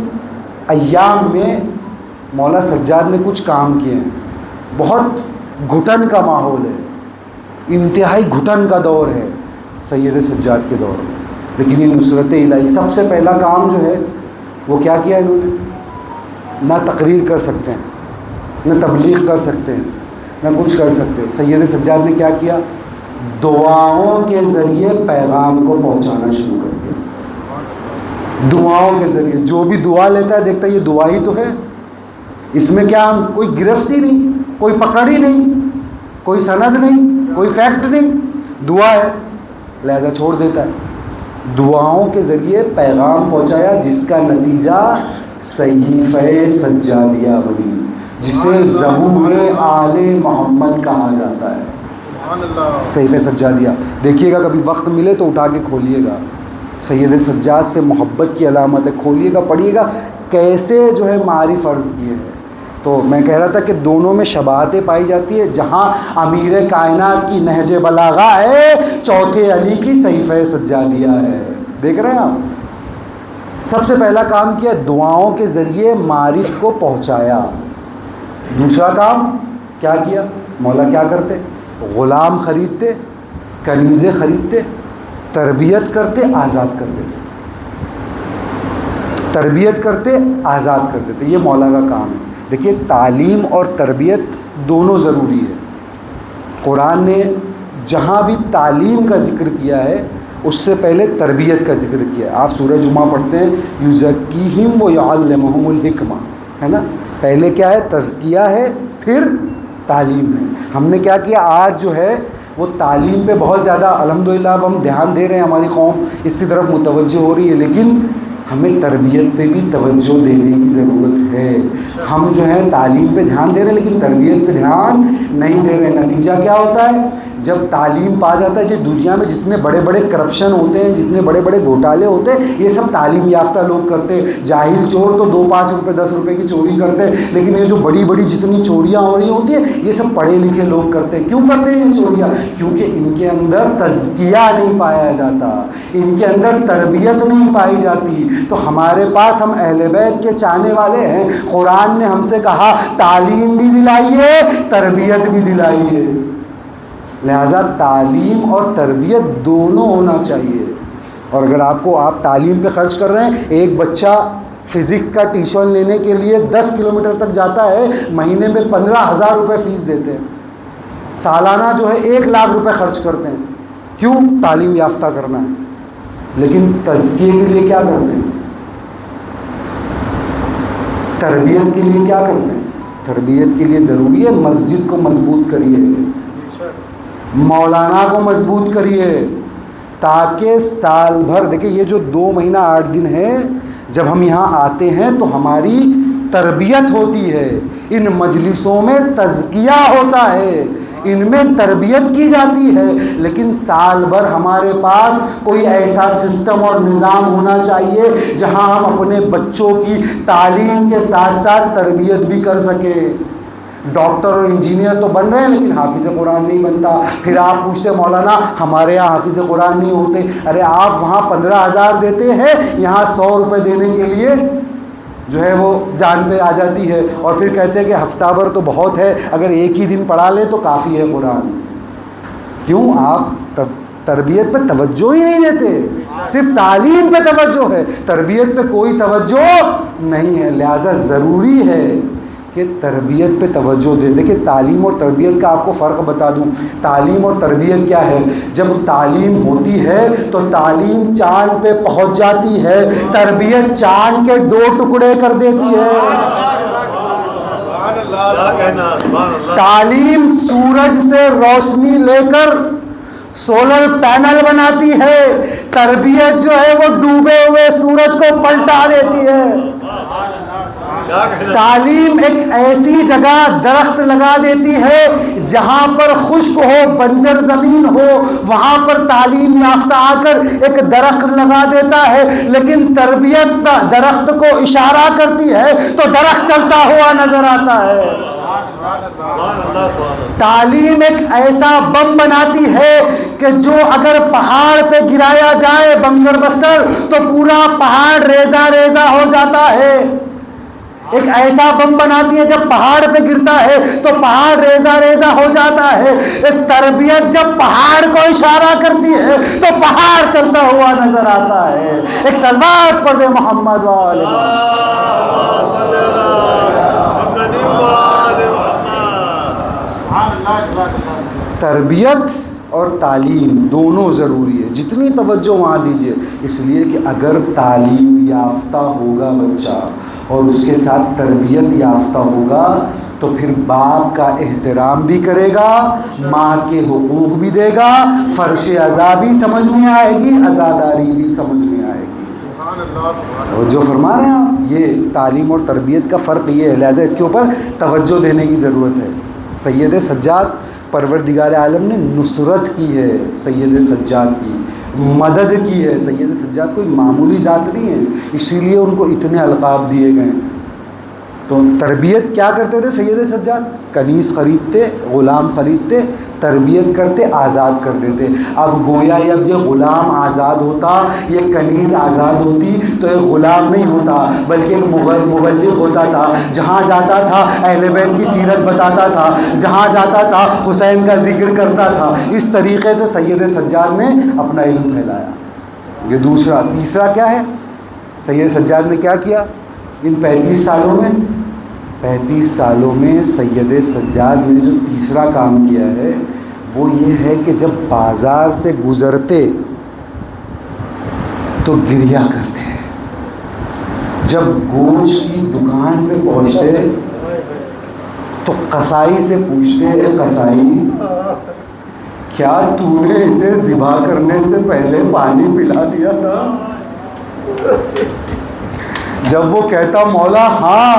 [SPEAKER 1] ایام میں مولا سجاد نے کچھ کام کیے ہیں۔ بہت گھٹن کا ماحول ہے، انتہائی گھٹن کا دور ہے سید سجاد کے دور میں، لیکن یہ نصرت الہی۔ سب سے پہلا کام جو ہے وہ کیا کیا انہوں نے؟ نہ تقریر کر سکتے ہیں، نہ تبلیغ کر سکتے ہیں، نہ کچھ کر سکتے۔ سید سجاد نے کیا کیا؟ دعاؤں کے ذریعے پیغام کو پہنچانا شروع کر دیا۔ دعاؤں کے ذریعے جو بھی دعا لیتا ہے دیکھتا ہے یہ دعا ہی تو ہے، اس میں کیا کوئی گرفت ہی نہیں، کوئی پکڑ ہی نہیں، کوئی سند نہیں، کوئی فیکٹ نہیں، دعا ہے، لہذا چھوڑ دیتا ہے۔ دعاؤں کے ذریعے پیغام پہنچایا، جس کا نتیجہ صحیفہ سجادیہ بنی، جسے زبور آل محمد کہا جاتا ہے۔ صحیفہ سجادیہ دیکھیے گا، کبھی وقت ملے تو اٹھا کے کھولیے گا، سید سجاد سے محبت کی علامت ہے، کھولیے گا، پڑھیے گا کیسے جو ہے معارف عرض کیے ہیں۔ تو میں کہہ رہا تھا کہ دونوں میں شباہتیں پائی جاتی ہے، جہاں امیر کائنات کی نہج بلاغہ ہے، چوتھے علی کی صحیفہ سجادیہ ہے۔ دیکھ رہے ہیں آپ؟ سب سے پہلا کام کیا؟ دعاؤں کے ذریعے معارف کو پہنچایا۔ دوسرا کام کیا کیا؟ مولا کیا کرتے؟ غلام خریدتے، کنیزیں خریدتے، تربیت کرتے، آزاد کر دیتے، تربیت کرتے، آزاد کر دیتے۔ یہ مولا کا کام ہے۔ دیکھیے تعلیم اور تربیت دونوں ضروری ہے۔ قرآن نے جہاں بھی تعلیم کا ذکر کیا ہے اس سے پہلے تربیت کا ذکر کیا ہے۔ آپ سورہ جمعہ پڑھتے ہیں یزکیہم ویعلمہم الحکمہ، ہے نا؟ پہلے کیا ہے؟ تزکیہ ہے، پھر تعلیم ہے۔ ہم نے کیا کیا؟ آج جو ہے وہ تعلیم پہ بہت زیادہ الحمدللہ اب ہم دھیان دے رہے ہیں، ہماری قوم اس کی طرف متوجہ ہو رہی ہے، لیکن ہمیں تربیت پہ بھی توجہ دینے کی ضرورت ہے۔ ہم جو ہے تعلیم پہ دھیان دے رہے ہیں لیکن تربیت پہ دھیان نہیں دے رہے۔ نتیجہ کیا ہوتا ہے؟ جب تعلیم پا جاتا ہے، جو دنیا میں جتنے بڑے بڑے کرپشن ہوتے ہیں، جتنے بڑے بڑے گھوٹالے ہوتے ہیں، یہ سب تعلیم یافتہ لوگ کرتے ہیں۔ جاہل چور تو 2-5 روپے 10 روپے کی چوری کرتے ہیں، لیکن یہ جو بڑی بڑی جتنی چوریاں ہو رہی ہوتی ہیں، یہ سب پڑھے لکھے لوگ کرتے ہیں۔ کیوں کرتے ہیں یہ چوریاں؟ کیونکہ ان کے اندر تزکیہ نہیں پایا جاتا، ان کے اندر تربیت نہیں پائی جاتی۔ تو ہمارے پاس، ہم اہل بیت کے چاہنے والے ہیں، قرآن نے ہم سے کہا تعلیم بھی دلائیے، تربیت بھی دلائیے۔ لہذا تعلیم اور تربیت دونوں ہونا چاہیے۔ اور اگر آپ تعلیم پہ خرچ کر رہے ہیں، ایک بچہ فزکس کا ٹیوشن لینے کے لیے 10 کلومیٹر تک جاتا ہے، مہینے میں 15,000 روپے فیس دیتے ہیں، سالانہ جو ہے 1 لاکھ روپے خرچ کرتے ہیں۔ کیوں؟ تعلیم یافتہ کرنا ہے۔ لیکن تزکیے کے لیے کیا کرتے ہیں؟ تربیت کے لیے کیا کرتے ہیں؟ تربیت کے لیے ضروری ہے مسجد کو مضبوط کریے، مولانا کو مضبوط کریے، تاکہ سال بھر، دیکھیں یہ جو 2 مہینہ 8 دن ہے، جب ہم یہاں آتے ہیں تو ہماری تربیت ہوتی ہے، ان مجلسوں میں تزکیہ ہوتا ہے، ان میں تربیت کی جاتی ہے۔ لیکن سال بھر ہمارے پاس کوئی ایسا سسٹم اور نظام ہونا چاہیے جہاں ہم اپنے بچوں کی تعلیم کے ساتھ ساتھ تربیت بھی کر سکیں۔ ڈاکٹر اور انجینئر تو بن رہے ہیں، لیکن حافظ قرآن نہیں بنتا۔ پھر آپ پوچھتے مولانا ہمارے یہاں حافظ قرآن نہیں ہوتے۔ ارے آپ وہاں 15,000 دیتے ہیں، یہاں 100 روپے دینے کے لیے جو ہے وہ جان پہ آ جاتی ہے، اور پھر کہتے ہیں کہ ہفتہ بھر تو بہت ہے، اگر ایک ہی دن پڑھا لے تو کافی ہے قرآن۔ کیوں؟ آپ تربیت پہ توجہ ہی نہیں دیتے، صرف تعلیم پہ توجہ ہے، تربیت پہ کوئی توجہ نہیں ہے۔ لہذا ضروری ہے کہ تربیت پہ توجہ دیں۔ دیکھیں تعلیم اور تربیت کا آپ کو فرق بتا دوں۔ تعلیم اور تربیت کیا ہے؟ جب تعلیم ہوتی ہے تو تعلیم چاند پہ پہنچ جاتی ہے، تربیت چاند کے 2 ٹکڑے کر دیتی ہے۔ تعلیم سورج سے روشنی لے کر سولر پینل بناتی ہے، تربیت جو ہے وہ ڈوبے ہوئے سورج کو پلٹا دیتی ہے۔ تعلیم ایک ایسی جگہ درخت لگا دیتی ہے جہاں پر خشک ہو، بنجر زمین ہو، وہاں پر تعلیم یافتہ آ کر ایک درخت لگا دیتا ہے، لیکن تربیت درخت کو اشارہ کرتی ہے تو درخت چلتا ہوا نظر آتا ہے۔ تعلیم ایک ایسا بم بناتی ہے کہ جو اگر پہاڑ پہ گرایا جائے بنگر بسٹر تو پورا پہاڑ ریزہ ریزہ ہو جاتا ہے۔ ایک ایسا بم بناتی ہے جب پہاڑ پہ گرتا ہے تو پہاڑ ریزہ ریزہ ہو جاتا ہے۔ ایک تربیت جب پہاڑ کو اشارہ کرتی ہے تو پہاڑ چلتا ہوا نظر آتا ہے۔ ایک صلوات پڑھ دے محمد والے تربیت اور تعلیم دونوں ضروری ہے، جتنی توجہ وہاں دیجیے، اس لیے کہ اگر تعلیم یافتہ ہوگا بچہ اور اس کے ساتھ تربیت یافتہ ہوگا تو پھر باپ کا احترام بھی کرے گا، ماں کے حقوق بھی دے گا، فرش عزا بھی سمجھ میں آئے گی، عزاداری بھی سمجھ میں آئے گی۔ جو فرما رہے ہیں آپ، یہ تعلیم اور تربیت کا فرق یہ ہے، لہٰذا اس کے اوپر توجہ دینے کی ضرورت ہے۔ سید سجاد پروردگار عالم نے نصرت کی ہے، سید سجاد کی مدد کی ہے۔ سید سجاد کوئی معمولی ذات نہیں ہے، اسی لیے ان کو اتنے القاب دیے گئے۔ تو تربیت کیا کرتے تھے سید سجاد؟ کنیز خریدتے، غلام خریدتے، تربیت کرتے، آزاد کر دیتے۔ اب گویا اب یہ غلام آزاد ہوتا، یہ کنیز آزاد ہوتی تو ایک غلام نہیں ہوتا بلکہ ایک مبلغ ہوتا تھا، جہاں جاتا تھا اہل بیت کی سیرت بتاتا تھا، جہاں جاتا تھا حسین کا ذکر کرتا تھا۔ اس طریقے سے سید سجاد نے اپنا علم پھیلایا۔ یہ دوسرا۔ تیسرا کیا ہے؟ سید سجاد نے کیا کیا ان 35 سالوں میں سید سجاد نے جو تیسرا کام کیا ہے وہ یہ ہے کہ جب بازار سے گزرتے تو گریا کرتے، جب گوشت کی دکان پہ پہنچتے تو قصائی سے پوچھتے، اے قصائی کیا تو نے اسے ذبح کرنے سے پہلے پانی پلا دیا تھا؟ جب وہ کہتا مولا ہاں،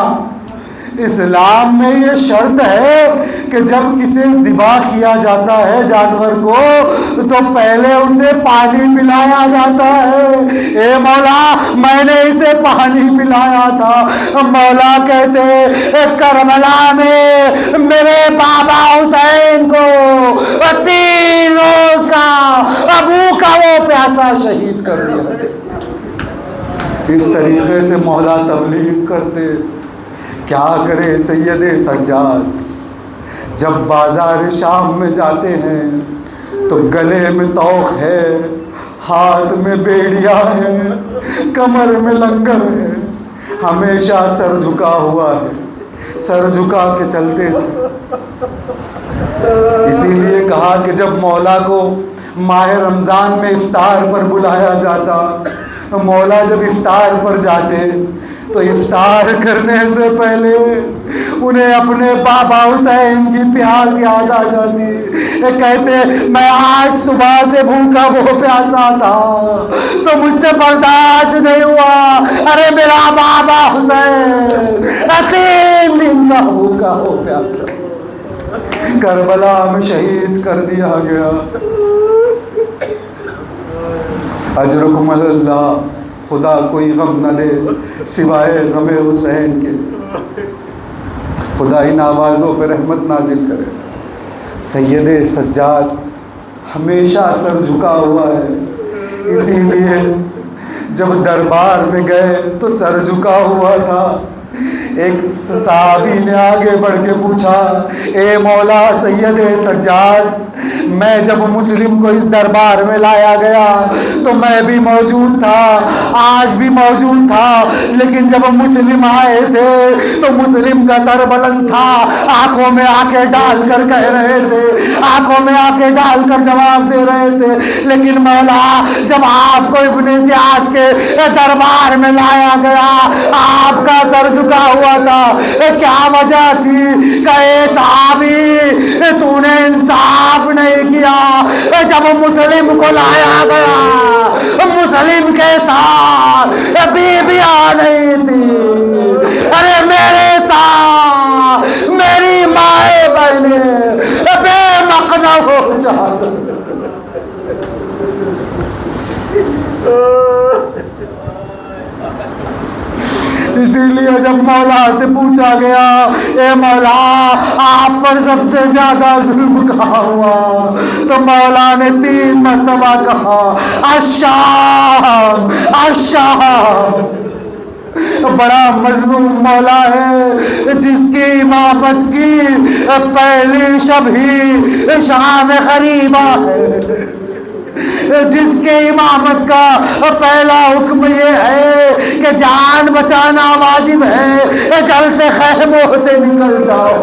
[SPEAKER 1] اسلام میں یہ شرط ہے کہ جب کسی ذبح کیا جاتا ہے جانور کو تو پہلے اسے پانی پلایا جاتا ہے۔ اے مولا میں نے اسے پانی پلایا تھا۔ مولا کہتے کربلا میں میرے بابا حسین کو 3 روز کا ابو کا وہ پیاسا شہید کر دیا۔ اس طریقے سے مولا تبلیغ کرتے۔ کیا کرے سید سجاد، جب بازار شام میں جاتے ہیں تو گلے میں طوق ہے، ہاتھ میں بیڑیا ہے، کمر میں لنگر ہے، ہمیشہ سر جھکا ہوا ہے، سر جھکا کے چلتے تھے۔ اسی لیے کہا کہ جب مولا کو ماہ رمضان میں افطار پر بلایا جاتا، مولا جب افطار پر جاتے تو افطار کرنے سے پہلے انہیں اپنے بابا حسین کی پیاس یاد آ جاتی۔ کہتے میں آج صبح سے بھوکا وہ پیاسا تھا تو مجھ سے برداشت نہیں ہوا، ارے میرا بابا حسین 3 دن کا بھوکا وہ پیاسا کربلا میں شہید کر دیا گیا۔ اجرکم اللہ، خدا کوئی غم نہ دے سوائے غم حسین کے، خدا ان آوازوں پہ رحمت نازل کرے۔ سید سجاد ہمیشہ سر جھکا ہوا ہے، اسی لیے جب دربار میں گئے تو سر جھکا ہوا تھا۔ ایک صحابی نے آگے بڑھ کے پوچھا، اے مولا سید سجاد، میں جب مسلم کو اس دربار میں لایا گیا تو میں بھی موجود تھا، آج بھی موجود تھا، لیکن جب مسلم آئے تھے تو مسلم کا سر بلند تھا، آنکھوں میں آنکھیں ڈال کر کہہ رہے تھے، آنکھوں میں آنکھیں ڈال کر جواب دے رہے تھے، لیکن مولا جب آپ کو ابن زیاد کے دربار میں لایا گیا آپ کا سر جھکا ہوا تھا، کیا وجہ تھی؟ کہ اے صحابی تو نے انصاف نہیں کیا، جب مسلم کو لایا گیا مسلم کے ساتھ بیویاں نہیں تھی، ارے میرے ساتھ میری مائیں بہنیں بے مقنا ہو جاتا۔ اسی لیے جب مولا سے پوچھا گیا، اے مولا آپ پر سب سے زیادہ ظلم کہاں ہوا، تو مولا نے 3 مرتبہ کہا الشام الشام۔ بڑا مظلوم مولا ہے جس کی امامت کی پہلی شب ہی شام غریبہ ہے، جس کے امامت کا پہلا حکم یہ ہے کہ جان بچانا واجب ہے، جلتے خیموں سے نکل جاؤ،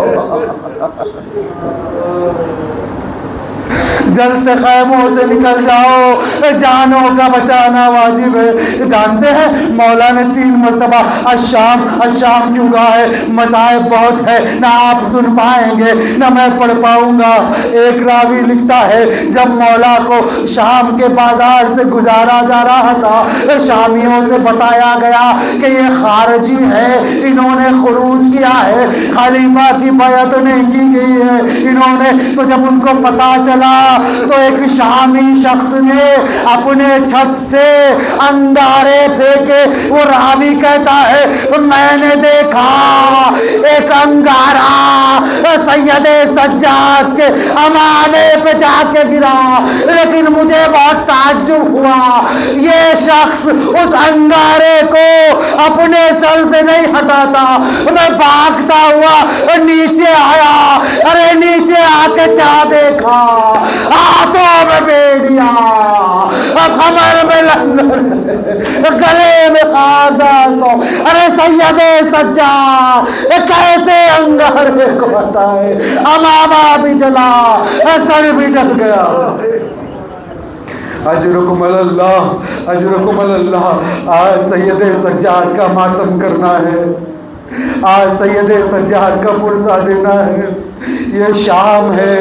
[SPEAKER 1] جلتے خیموں سے نکل جاؤ، جانوں کا بچانا واجب ہے۔ جانتے ہیں مولا نے 3 مرتبہ الشام الشام کیوں کہا ہے؟ مصائب بہت ہے، نہ آپ سن پائیں گے نہ میں پڑھ پاؤں گا۔ ایک راوی لکھتا ہے جب مولا کو شام کے بازار سے گزارا جا رہا تھا، شامیوں سے بتایا گیا کہ یہ خارجی ہے، انہوں نے خروج کیا ہے، خلیفہ کی بیعت نہیں کی گئی ہے انہوں نے، تو جب ان کو پتا چلا تو ایک شامی شخص نے اپنے چھت سے انگارے پھینکے۔ وہ راوی کہتا ہے میں نے دیکھا ایک انگارہ سید سجاد کے امامے پہ جا کے گرا، لیکن مجھے بہت تعجب ہوا، یہ شخص اس انگارے کو اپنے سر سے نہیں ہٹاتا۔ میں بھاگتا ہوا نیچے آیا، ارے نیچے آ کے کیا دیکھا، ہاتھوں میں بیڑیا، کمر میں لنگر، گلے میں خاردار کو، ارے سید سجاد کیسے انگارے کو ہٹائے، امامہ بھی جلا، سر بھی جل گیا۔ اجرکم اللہ اجرکم اللہ۔ آج سید سجاد کا ماتم کرنا ہے، آج سید سجاد کا پرسہ دینا ہے۔ یہ شام ہے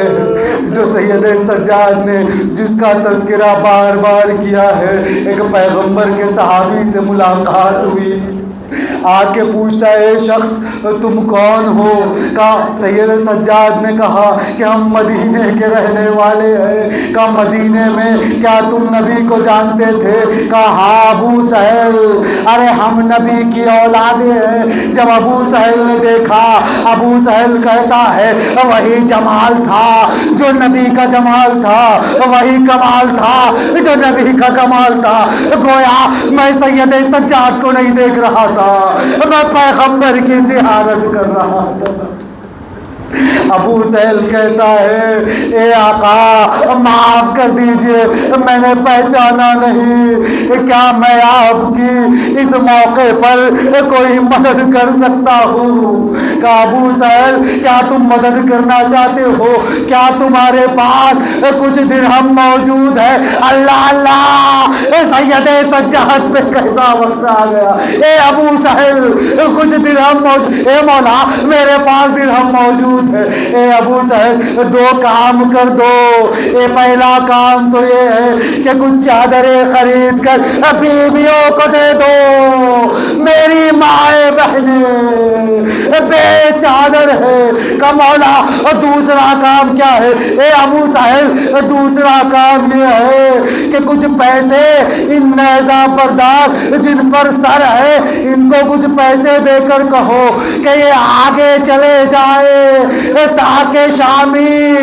[SPEAKER 1] جو سید سجاد نے جس کا تذکرہ بار بار کیا ہے، ایک پیغمبر کے صحابی سے ملاقات ہوئی، آ کے پوچھتا ہے اے شخص تم کون ہو؟ کہا سید سجاد نے کہا کہ ہم مدینے کے رہنے والے ہیں۔ کہا مدینے میں کیا تم نبی کو جانتے تھے؟ کہا ہاں ابو سہل، ارے ہم نبی کی اولادیں ہیں۔ جب ابو سہل نے دیکھا، ابو سہل کہتا ہے وہی جمال تھا جو نبی کا جمال تھا، وہی کمال تھا جو نبی کا کمال تھا۔ گویا میں سید سجاد کو نہیں دیکھ رہا تھا، میں پیغمبر کی زیارت کر رہا تھا۔ ابو سہل کہتا ہے اے آقا معاف کر دیجئے، میں نے پہچانا نہیں، کیا میں آپ کی اس موقع پر کوئی مدد کر سکتا ہوں؟ کہ ابو سہل کیا تم مدد کرنا چاہتے ہو؟ کیا تمہارے پاس کچھ درہم موجود ہے؟ اللہ اللہ، سید سجاد پہ کیسا وقت آ گیا۔ اے ابو سہل کچھ درہم موجود؟ اے مولا میرے پاس درہم موجود ہے۔ اے ابو سہل دو کام کر دو، اے پہلا کام تو یہ ہے کہ کچھ چادریں خرید کر بیویوں کو دے دو، میری مائیں بہنیں بے چادر ہے۔ کہ مولا دوسرا کام کیا ہے؟ اے ابو سہل دوسرا کام یہ ہے کہ کچھ پیسے ان نیزہ بردار جن پر سر ہے ان کو کچھ پیسے دے کر کہو کہ یہ آگے چلے جائے تاکہ شامی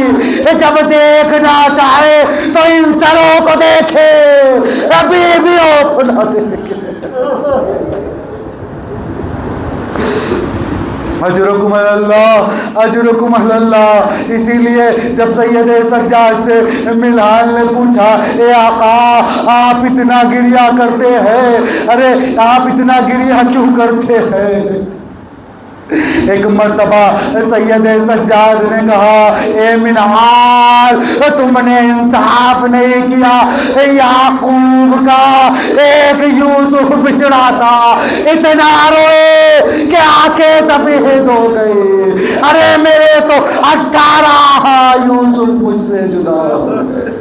[SPEAKER 1] جب دیکھنا چاہے تو ان سروں کو دیکھے، بیویوں کو نہ دیکھے۔ اجرکم اللہ، اجرکم اللہ۔ اسی لیے جب سید سجاد سے ملحان نے پوچھا اے آقا آپ اتنا گریہ کرتے ہیں، ارے آپ اتنا گریہ کیوں کرتے ہیں؟ ایک مرتبہ سید سجاد نے کہا اے منہال تم نے انصاف نہیں کیا، یعقوب کا ایک یوسف بچڑا تھا، اتنا روئے کہ آنکھیں سفید ہو گئی، ارے میرے تو 18 یوسف مجھ سے جدا ہو گئے۔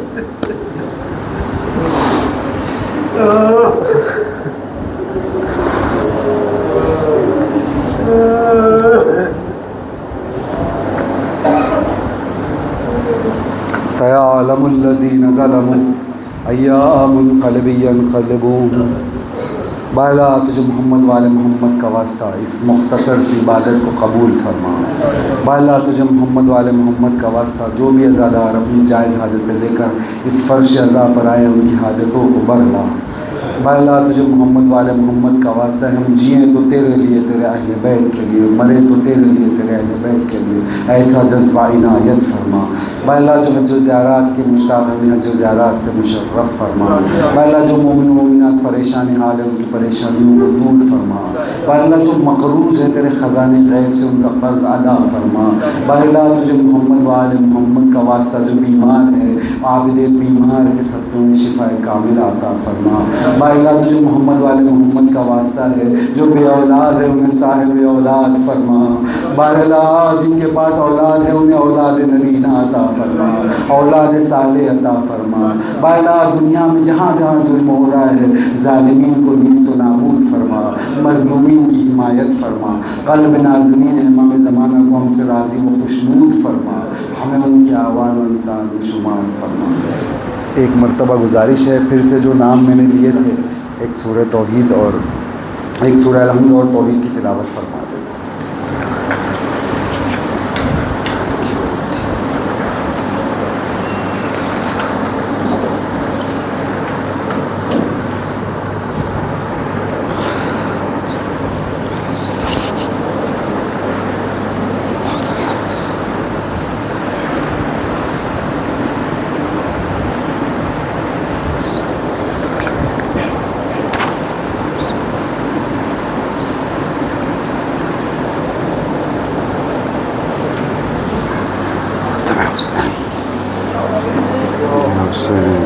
[SPEAKER 1] سَيَعْلَمُ الَّذِينَ ظَلَمُوا أَيَّ مُنقَلِبٍ يَنقَلِبُونَ۔ بالا تجھے محمد والے محمد کا واسطہ اس مختصر سی عبادت کو قبول فرما۔ بالا تجھے محمد والے محمد کا واسطہ جو بھی عزادار اپنی جائز حاجتیں لے کر اس فرش عزا پر آئے ان کی حاجتوں کو برلا۔ بالا تجھے محمد والے محمد کا واسطہ ہے، ہم جئیں تو تیرے لیے، تیرے اہل بیت کے لیے، مرے تو تیرے لیے، تیرے اہل بیت کے لیے، ایسا جذبہ عنایت فرما۔ بالا جو حج و زیارات کے مشتاق ہیں حج و زیارات سے مشرف فرما۔ بالا جو مومن و مومنات پریشان حال ہے ان کی پریشانیوں کو دور فرما۔ بالا جو مقروض ہے تیرے خزانے غیب سے ان کا قرض ادا فرما۔ بالا تجھے محمد والے محمد کا واسطہ جو بیمار ہے عابد بیمار کے صدقے میں شفا کامل عطا فرما۔ بالا تجھے محمد والے محمد کا واسطہ ہے جو بے اولاد ہے انہیں صاحب اولاد فرما۔ بالا جن کے پاس اولاد ہے انہیں اولاد نرینہ عطا فرما، اولاد صالح عطا فرما۔ بالا دنیا میں جہاں جہاں ظلم ہو رہا ہے ظالمین کو نیست و نابود فرما، مظلومین کی حمایت فرما۔ قلب ناظرین امام زمانہ کو ہم سے راضی و خوشنود فرما، ہمیں ان کے آوان و انسان میں شمار فرما۔ ایک مرتبہ گزارش ہے پھر سے جو نام میں نے لیے تھے، ایک سورہ توحید اور ایک سورہ الحمد اور توحید کی تلاوت فرما دیں۔ حسین